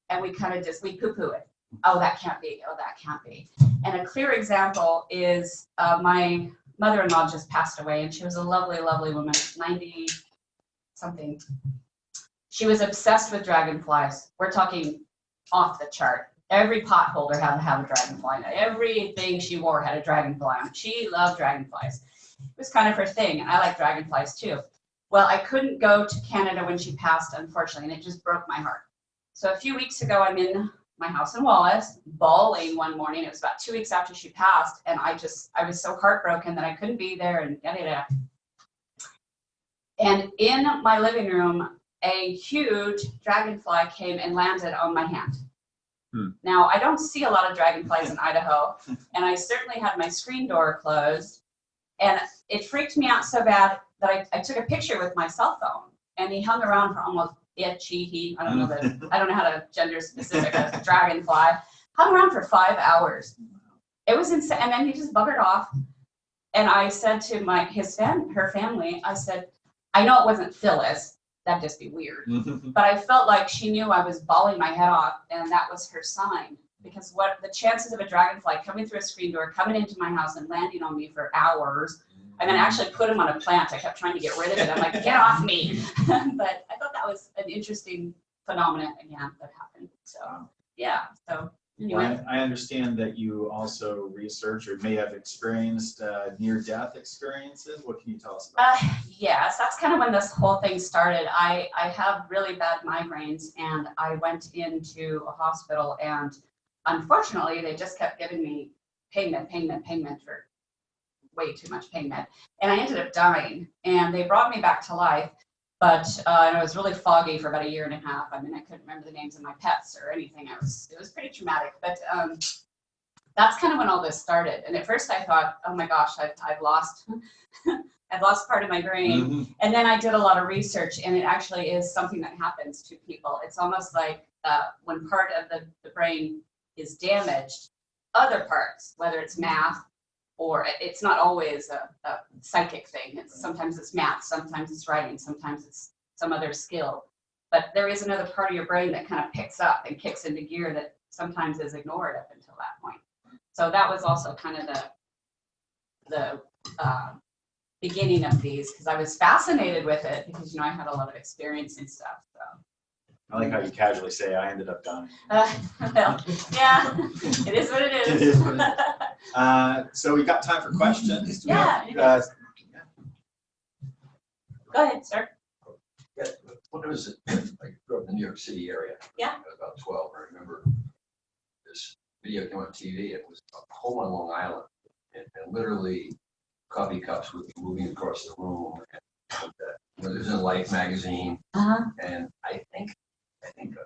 and we kind of we poo-poo it. Oh, that can't be. Oh, that can't be. And a clear example is my mother-in-law just passed away, and she was a lovely, lovely woman, 90-something. She was obsessed with dragonflies. We're talking off the chart. Every pot holder had to have a dragonfly. Everything she wore had a dragonfly on it. She loved dragonflies. It was kind of her thing, and I like dragonflies too. Well, I couldn't go to Canada when she passed, unfortunately, and it just broke my heart. So a few weeks ago, I'm in my house in Wallace, bawling one morning. It was about 2 weeks after she passed, and I was so heartbroken that I couldn't be there, and yada. And in my living room, a huge dragonfly came and landed on my hand. Now, I don't see a lot of dragonflies in Idaho, and I certainly had my screen door closed, and it freaked me out so bad that I took a picture with my cell phone, and he hung around for almost I don't know how to gender specific a dragonfly, hung around for 5 hours. It was insane, and then he just buggered off, and I said to her family, I said, I know it wasn't Phyllis, that'd just be weird. But I felt like she knew I was bawling my head off, and that was her sign. Because what the chances of a dragonfly coming through a screen door, coming into my house and landing on me for hours. I mean, I actually put him on a plant. I kept trying to get rid of it. I'm like, get off me. But I thought that was an interesting phenomenon again that happened. So yeah. So anyway. I understand that you also research or may have experienced near-death experiences. What can you tell us about that? Yes, that's kind of when this whole thing started. I have really bad migraines, and I went into a hospital, and unfortunately, they just kept giving me pain med for way too much pain med. And I ended up dying, and they brought me back to life. But and it was really foggy for about 1.5 years. I mean, I couldn't remember the names of my pets or anything. It was pretty traumatic. But that's kind of when all this started. And at first I thought, oh my gosh, I've lost I've lost part of my brain. Mm-hmm. And then I did a lot of research, and it actually is something that happens to people. It's almost like when part of the brain is damaged, other parts, whether it's math, or it's not always a psychic thing. Sometimes it's math, sometimes it's writing, sometimes it's some other skill. But there is another part of your brain that kind of picks up and kicks into gear that sometimes is ignored up until that point. So that was also kind of the beginning of these, because I was fascinated with it because, I had a lot of experience and stuff. So. I like how you casually say, I ended up dying. Well, yeah, it is what it is. It is what it is. So we got time for questions. Yeah. Go ahead, sir. Yeah, when I was, I grew up in the New York City area. Yeah. I was about 12. I remember this video came on TV. It was a home on Long Island, and literally coffee cups would be moving across the room. And there's a Life magazine, and I think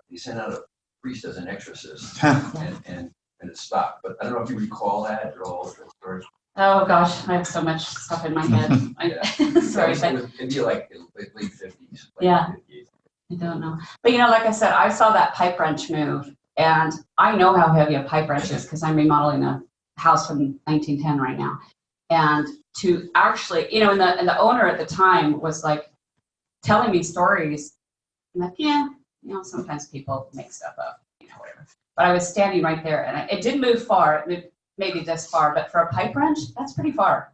they sent out a priest as an exorcist, and it stopped. But I don't know if you recall that or all the stories. Oh gosh, I have so much stuff in my head. Sorry, but It'd be like late 50s. Yeah. I don't know. But like I said, I saw that pipe wrench move, and I know how heavy a pipe wrench is because I'm remodeling a house from 1910 right now. And to actually, and the owner at the time was like telling me stories. I'm like, yeah, sometimes people make stuff up, whatever. But I was standing right there, and it didn't move far. It moved maybe this far, but for a pipe wrench, that's pretty far.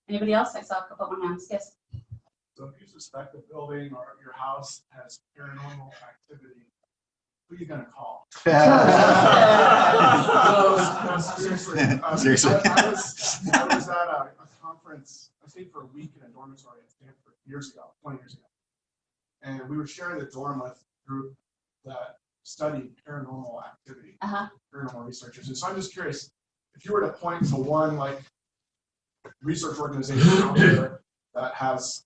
Anybody else? I saw a couple more hands. Yes. So if you suspect a building or your house has paranormal activity, who are you gonna call? No, seriously. Seriously. I was at a conference, I stayed for a week in a dormitory at Stanford 20 years ago. And we were sharing the dorm with a group that studied paranormal activity, paranormal researchers. And so I'm just curious, if you were to point to one research organization out there that has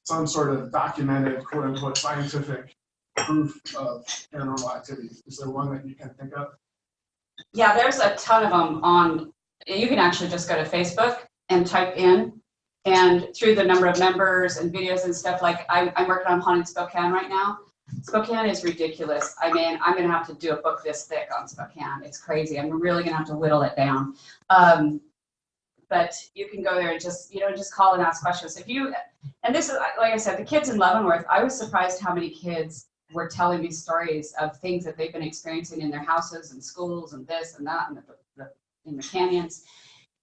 some sort of documented, quote unquote, scientific proof of paranormal activity, is there one that you can think of? Yeah, there's a ton of them you can actually just go to Facebook and type in, and through the number of members and videos and stuff, like I'm working on Haunted Spokane right now. Spokane is ridiculous. I mean, I'm gonna have to do a book this thick on Spokane. It's crazy. I'm really gonna have to whittle it down. But you can go there and just call and ask questions. And this is, like I said, the kids in Leavenworth, I was surprised how many kids were telling me stories of things that they've been experiencing in their houses and schools and this and that and in the canyons.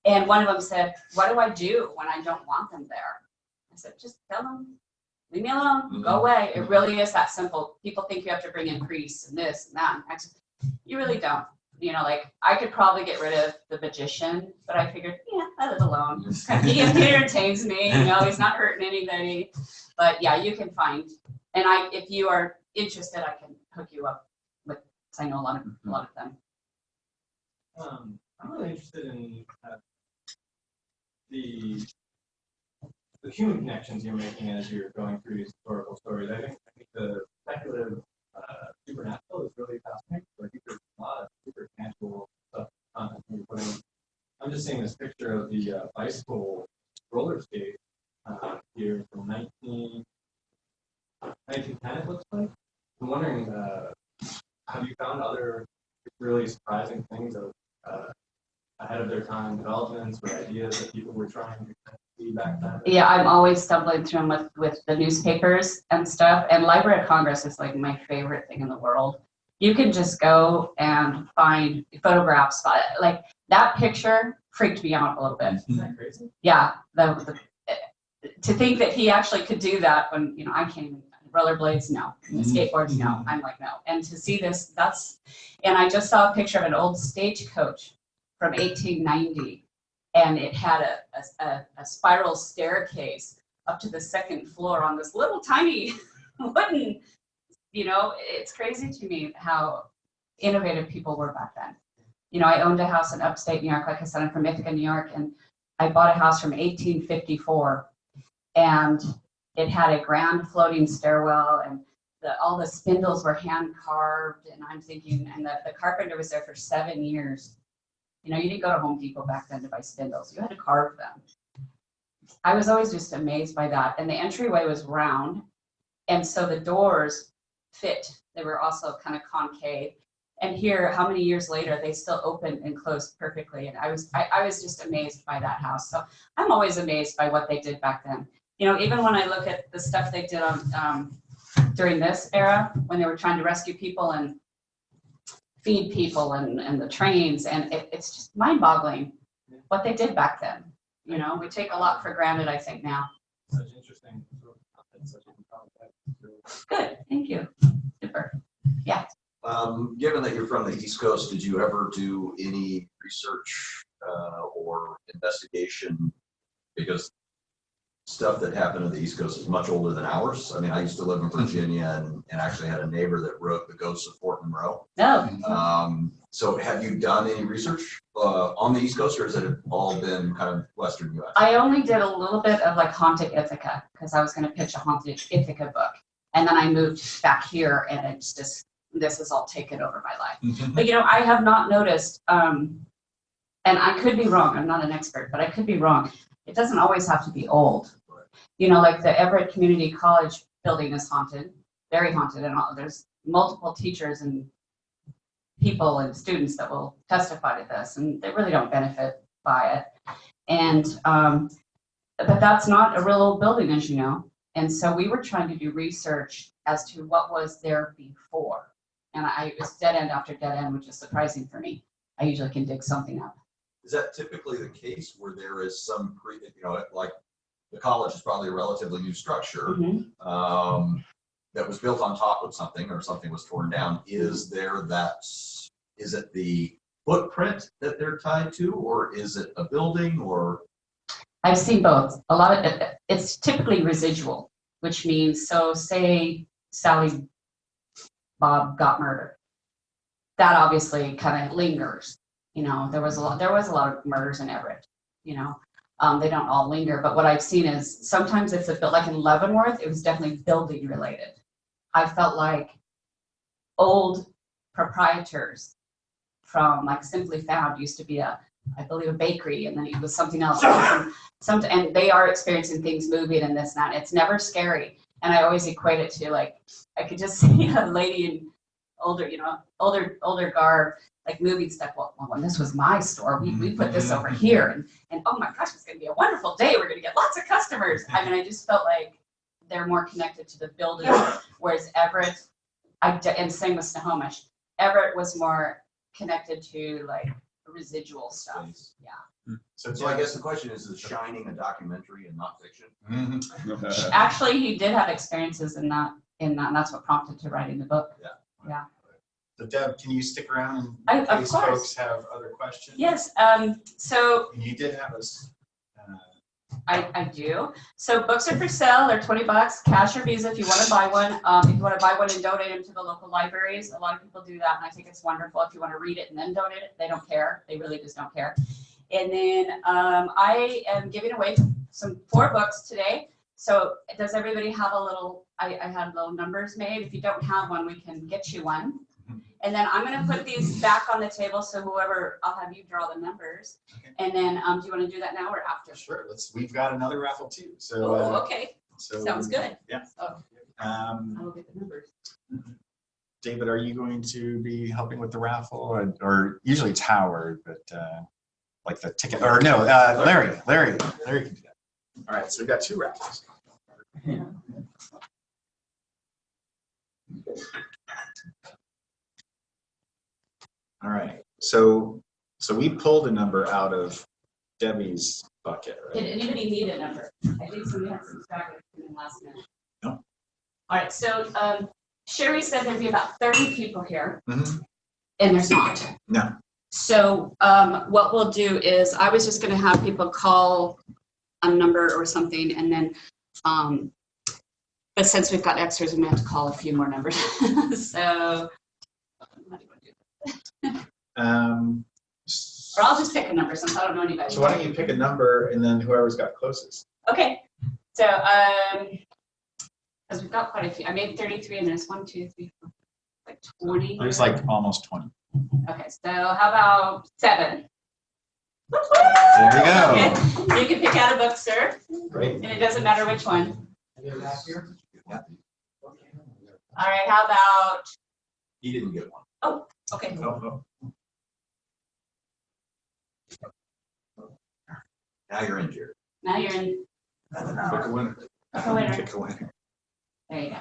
And one of them said, what do I do when I don't want them there? I said, just tell them, leave me alone, go away. It really is that simple. People think you have to bring in priests and this and that. You really don't. Like I could probably get rid of the magician, but I figured, I live alone. He entertains me, he's not hurting anybody. But yeah, you can find, and if you are interested, I can hook you up with, I know a lot of them. I'm really interested in the human connections you're making as you're going through these historical stories. I think the speculative supernatural is really fascinating. So I think there's a lot of super tangible stuff content you're putting. I'm just seeing this picture of the bicycle roller skate here from 1910, it looks like. I'm wondering, have you found other really surprising things of ahead of their time developments or ideas that people were trying to see back then? Yeah, I'm always stumbling through them with the newspapers and stuff. And Library of Congress is like my favorite thing in the world. You can just go and find photographs. Like that picture freaked me out a little bit. Isn't that crazy? Yeah, to think that he actually could do that when I can't even. Rollerblades, no. Skateboards, no. I'm like, no. And to see this, and I just saw a picture of an old stagecoach from 1890, and it had a spiral staircase up to the second floor on this little tiny wooden, it's crazy to me how innovative people were back then. I owned a house in upstate New York. Like I said, I'm from Ithaca, New York, and I bought a house from 1854, and It had a grand floating stairwell, and all the spindles were hand carved. And I'm thinking, and the carpenter was there for 7 years. You know, you didn't go to Home Depot back then to buy spindles. You had to carve them. I was always just amazed by that. And the entryway was round. And so the doors fit. They were also kind of concave. And here, how many years later, they still open and close perfectly. And I was just amazed by that house. So I'm always amazed by what they did back then. You know, even when I look at the stuff they did on during this era, when they were trying to rescue people and feed people and the trains, and it's just mind-boggling what they did back then. You know, we take a lot for granted, I think, now. Such interesting. Good, thank you. Super. Yeah. Given that you're from the East Coast, did you ever do any research or investigation? Because stuff that happened on the East Coast is much older than ours. I mean, I used to live in Virginia and actually had a neighbor that wrote The Ghosts of Fort Monroe. Oh. So have you done any research on the East Coast, or has it all been kind of Western US? I only did a little bit of like Haunted Ithaca, because I was going to pitch a Haunted Ithaca book. And then I moved back here, and it's just, this has all taken over my life. But, you know, I have not noticed, and I could be wrong, I'm not an expert, but I could be wrong. It doesn't always have to be old. You know, like the Everett Community College building is haunted, very haunted, and there's multiple teachers and people and students that will testify to this, and they really don't benefit by it. And, but that's not a real old building, as you know. And so we were trying to do research as to what was there before. And it was dead end after dead end, which is surprising for me. I usually can dig something up. Is that typically the case where there is some like the college is probably a relatively new structure that was built on top of something, or something was torn down? Is it the footprint that they're tied to, or is it a building, or? I've seen both. A lot of it's typically residual, which means, so say Sally Bob got murdered. That obviously kind of lingers. You know, there was a lot of murders in Everett. You know, they don't all linger, but what I've seen is sometimes it's a bit like in Leavenworth, it was definitely building related. I felt like old proprietors from like Simply Found used to be I believe a bakery, and then it was something else. And they are experiencing things moving and this and that. It's never scary. And I always equate it to, like, I could just see a lady in older garb, like moving stuff. Well, when this was my store, we put this over here, and oh my gosh, it's going to be a wonderful day. We're going to get lots of customers. I mean, I just felt like they're more connected to the building, whereas Everett, and same with Snohomish, Everett was more connected to like residual stuff. Yeah. So I guess the question is Shining a documentary and not fiction? Actually, he did have experiences in that, and that's what prompted to writing the book. Yeah. So Deb, can you stick around I- in of case course. folks have other questions? Yes. So And you did have us. I do. So books are for sale. They're $20, cash or Visa if you want to buy one. If you want to buy one and donate them to the local libraries, a lot of people do that, and I think it's wonderful. If you want to read it and then donate it, they don't care. They really just don't care. And then I am giving away 4 books today. So does everybody have a little? I had little numbers made. If you don't have one, we can get you one. And then I'm going to put these back on the table, so whoever, I'll have you draw the numbers. Okay. And then do you want to do that now or after? Sure. We've got another raffle too. So. Okay. So sounds good. Yeah. Oh. I will get the numbers. David, are you going to be helping with the raffle, or usually it's Howard, but like the ticket, or no, Larry can do that. All right. So we've got 2 raffles. Yeah. All right, so we pulled a number out of Debbie's bucket, right? Did anybody need a number? I think somebody had some back in the last minute. No. All right, so Sherry said there'd be about 30 people here, and there's not. No. So what we'll do is, I was just going to have people call a number or something, and then, but since we've got extras, I'm going to have to call a few more numbers. So. Or I'll just pick a number since I don't know anybody. So why don't you pick a number, and then whoever's got closest. Okay. So Because we've got quite a few. I made 33 and there's 1, 2, 3, 4, like 20. There's like almost 20. Okay, so how about 7? There we go. Okay, you can pick out a book, sir. Great. And it doesn't matter which one. Yeah. All right, how about, He didn't get one. oh, okay. Now you're in, Jerry. Now you're in. Pick a winner. Pick a winner. Pick a winner. There you go.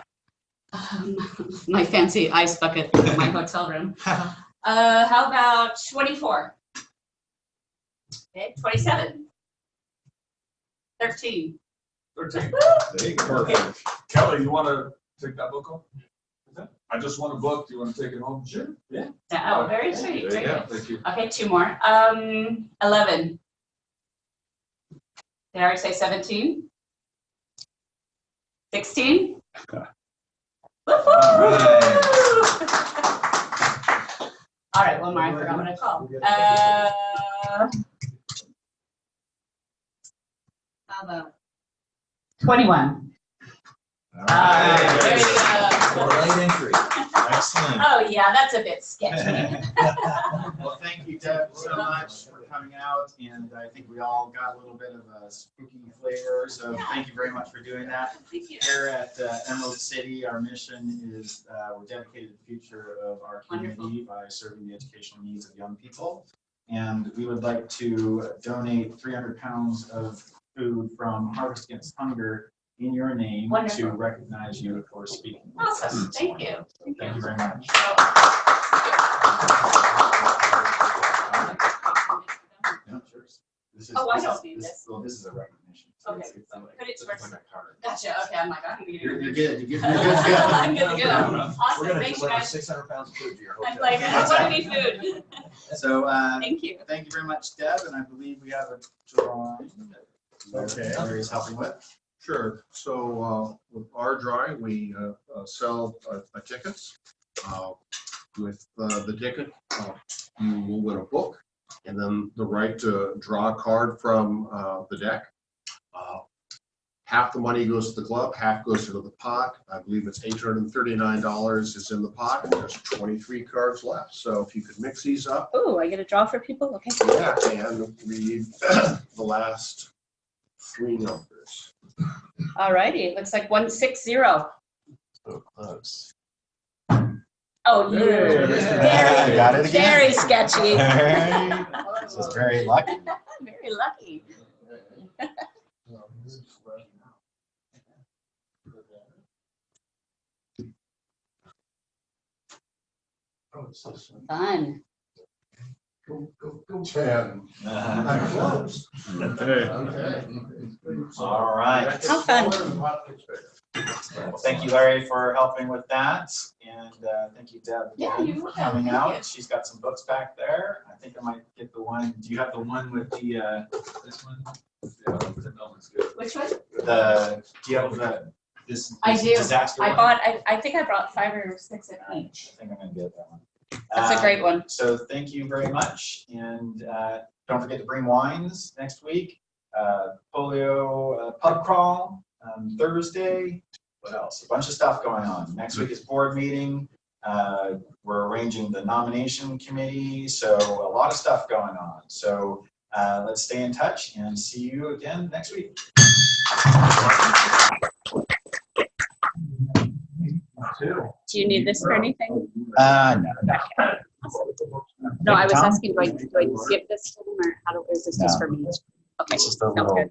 My fancy ice bucket in my hotel room. How about 24? Okay, 27. 13. 13. There you go. Kelly, you want to take that book home? I just want a book. Do you want to take it home? Sure. Yeah. Oh, very sweet. There you Very go. good. Thank you. Okay, 2 more. 11. Did I already say 17? 16? Woohoo! All right, one more. I forgot what I called. How about 21? All right. There you go. Late entry. Excellent. Oh, yeah, that's a bit sketchy. Well, thank you, Deb, so much for coming out, and I think we all got a little bit of a spooky flavor, so thank you very much for doing that. Thank you. Here at Emerald City, our mission is we're dedicated to the future of our community by serving the educational needs of young people. And we would like to donate 300 pounds of food from Harvest Against Hunger in your name Wonderful. to recognize you for speaking. Awesome. Thank you. Thank you very much. No, sure. This is, Oh, I this don't is- need this. Well, this is a recognition. Okay. It's like- Put it it's towards- like a card. Gotcha. Okay, I'm like, I can be. You're good. You're good. You're good. I'm good to go. We're Awesome. gonna Thanks, deliver guys. 600 pounds of food to your I'm hotel. like, I want to be food. So, Thank you. thank you very much, Deb, and I believe we have a drawing that Okay. Larry is helping with. Sure. So with our drawing, we sell tickets. With the ticket, you will win a book and then the right to draw a card from the deck. Half the money goes to the club, half goes into the pot. I believe it's $839 is in the pot, and there's 23 cards left. So if you could mix these up. Oh, I get a draw for people? Okay. Yeah, and read the last 3 numbers. All righty. It looks like 160. So close. Oh, you. Very, got it again. Very sketchy. This is very lucky. Very lucky. Fun. 10. I'm close. Okay. All right. How fun. Well, thank you, Larry, for helping with that, and thank you, Deb, Yeah, again, you're for welcome. coming Thank out. you. She's got some books back there. I think I might get the one. Do you have the one with the This one? Yeah, that one's good. Which one? do you have this I do. disaster I one? bought, I think I brought 5 or 6 of each. I think I'm gonna get that one. That's a great one. So thank you very much, and don't forget to bring wines next week. Polio pub crawl Thursday. What else? A bunch of stuff going on. Next week is board meeting. We're arranging the nomination committee, so a lot of stuff going on. So let's stay in touch and see you again next week. Do you need this for anything? No. No, I was Tom? asking, do I give this to them or how do, is this just No. for me? Okay, It's just a sounds little good.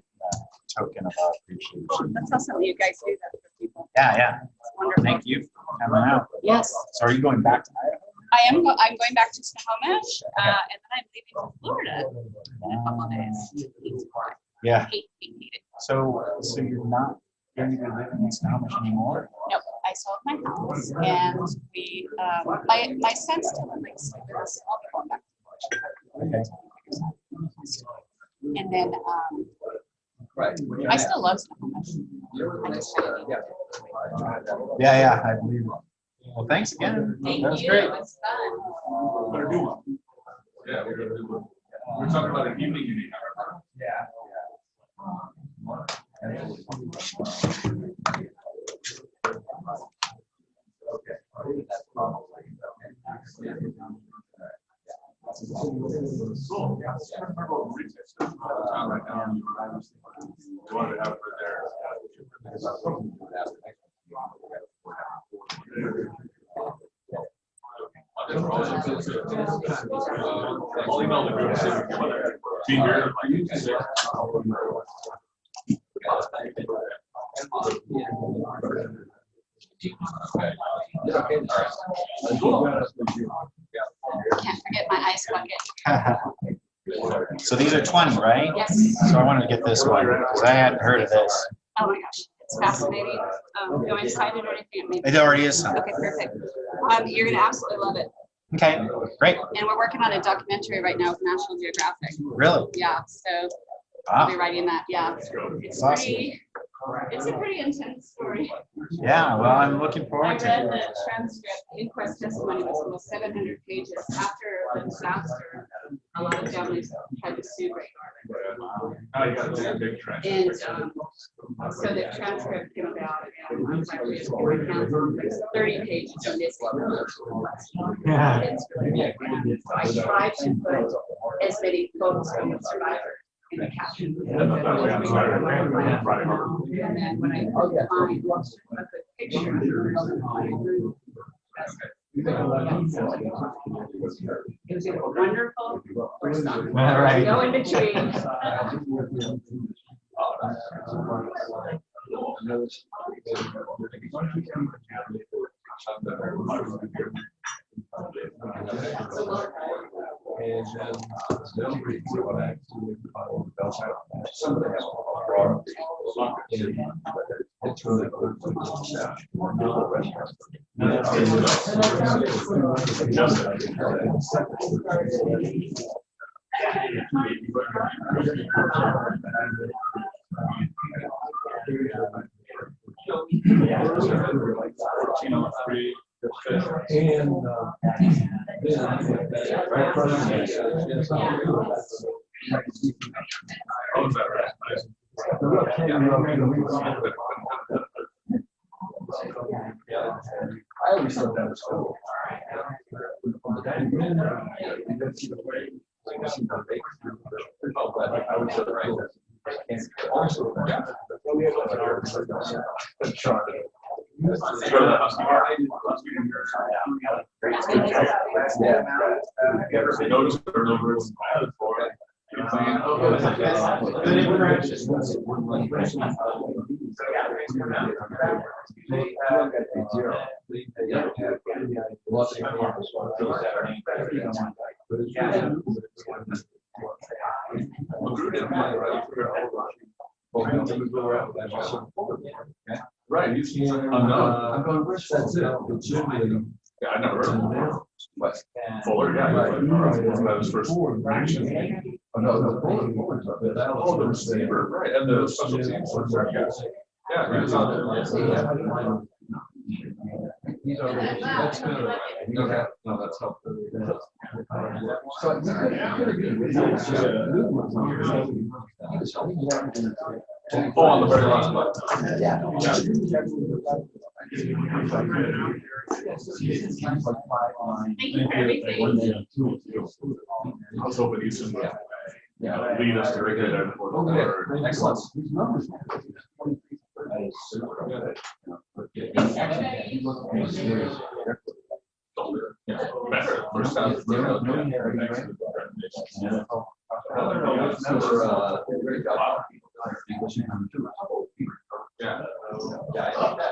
token of appreciation. That's awesome that you guys do that for people. Yeah. Wonderful. Thank you for coming out. Yes. So are you going back to Idaho? I'm going back to Snohomish, and then I'm leaving to Florida in a couple of days. Yeah. Hate it. So you're not going to be living in Snohomish anymore? Nope, I sold my house and we, my son still lives with us. I'll be going back to Florida. And then, Right. I still love Snohomish. I just kind of need to- Yeah, I believe it. Well, thanks again. Thank That was you, great. it was fun. Better do one. Yeah, we're gonna do one. We're talking about an evening meeting. Yeah. Cool. Yeah. Right now. You wanted to have it there. I'll email the group. So we can be here like 6. Can't forget my ice bucket. So these are 20, right? Yes. So I wanted to get this one, because I hadn't heard of this. Oh my gosh, it's fascinating. You want me to sign it or anything? It already is signed. Okay, perfect. You're gonna absolutely love it. Okay, great. And we're working on a documentary right now with National Geographic. Really? Yeah, so Wow. I'll be writing that, yeah. That's awesome. It's a pretty intense story. Yeah, well, I'm looking I forward to read it. the transcript, inquest testimony was almost 700 pages. After the disaster, a lot of families had to sue Great Now you got to take a big trench. And so the transcript came about, and I was actually just working on it. It's 30 pages missing. Yeah. It's really good. So I tried to put as many quotes from the survivor in the caption. And then when I find a good picture, it was either wonderful or something. Right. No in between. It's really good. I always thought that was cool. I would say, right. And also, we have Notice turnovers. Right. I'm going, that's it. Yeah, I never heard of him. But Fuller, yeah. That was first action. Oh, the receiver, right, and the special teams. Yes. Yeah, he was on there. That's good. Okay, no, that's helpful. Oh, on the very last one. Yeah. Thank you for everything. I was hoping you would lead us to a good end. Excellent. Better. First time. Yeah.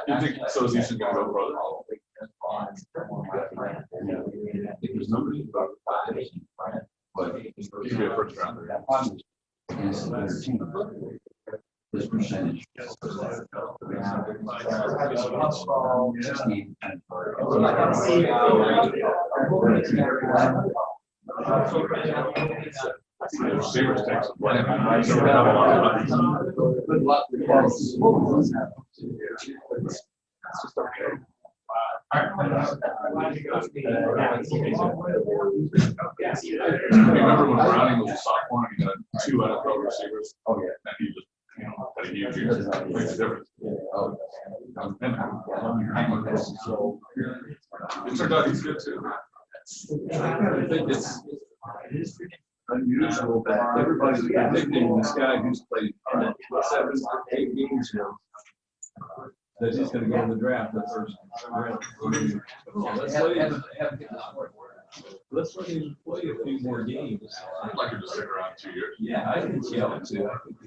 You think association gonna go further? There's nobody. But you could be a first rounder. This percentage. Receivers take some blame. So we have a lot of money. Good luck. Remember when Browning was a sophomore, he had 2 NFL receivers? Oh, yeah. And he just, had a huge year. Makes a difference. It turned out he's good too. I think it's is unusual that everybody's got nickname this guy who's played 7 or 8 games now. That he's gonna go in the draft the first round. Let's let him play a few more games. I'd like him to stick around 2 years. Yeah, I think so too. I think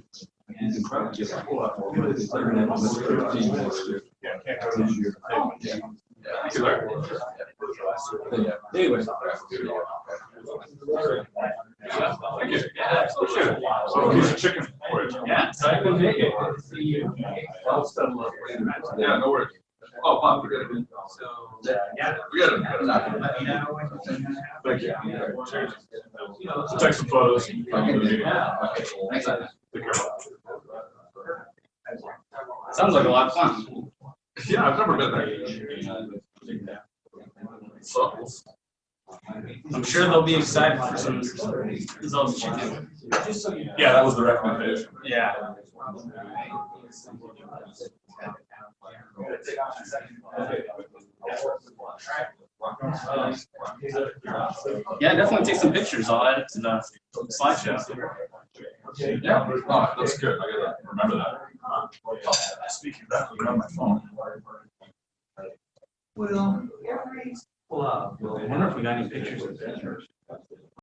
he can probably get a whole lot more money. They're gonna have almost 13 next year. Yeah, can't go this year. Yeah. Thank you, Larry. Yeah. Anyway. Thank you. Yeah, so he's a chicken for you. Yeah, so I can make it. See you. I'll settle up later. Yeah, no worries. Oh, Bob, we got it. Yeah. We got it. Thank you. So take some photos. Take care. Sounds like a lot of fun. Yeah, I've never been there. So, I'm sure they'll be excited for some results. yeah, that was the recommendation. Yeah. Yeah, definitely take some pictures. I'll add it to the slideshow. Yeah, oh, that's good. I gotta remember that. Speaking of that, I'm on my phone. Well, I wonder if we got any pictures of pictures.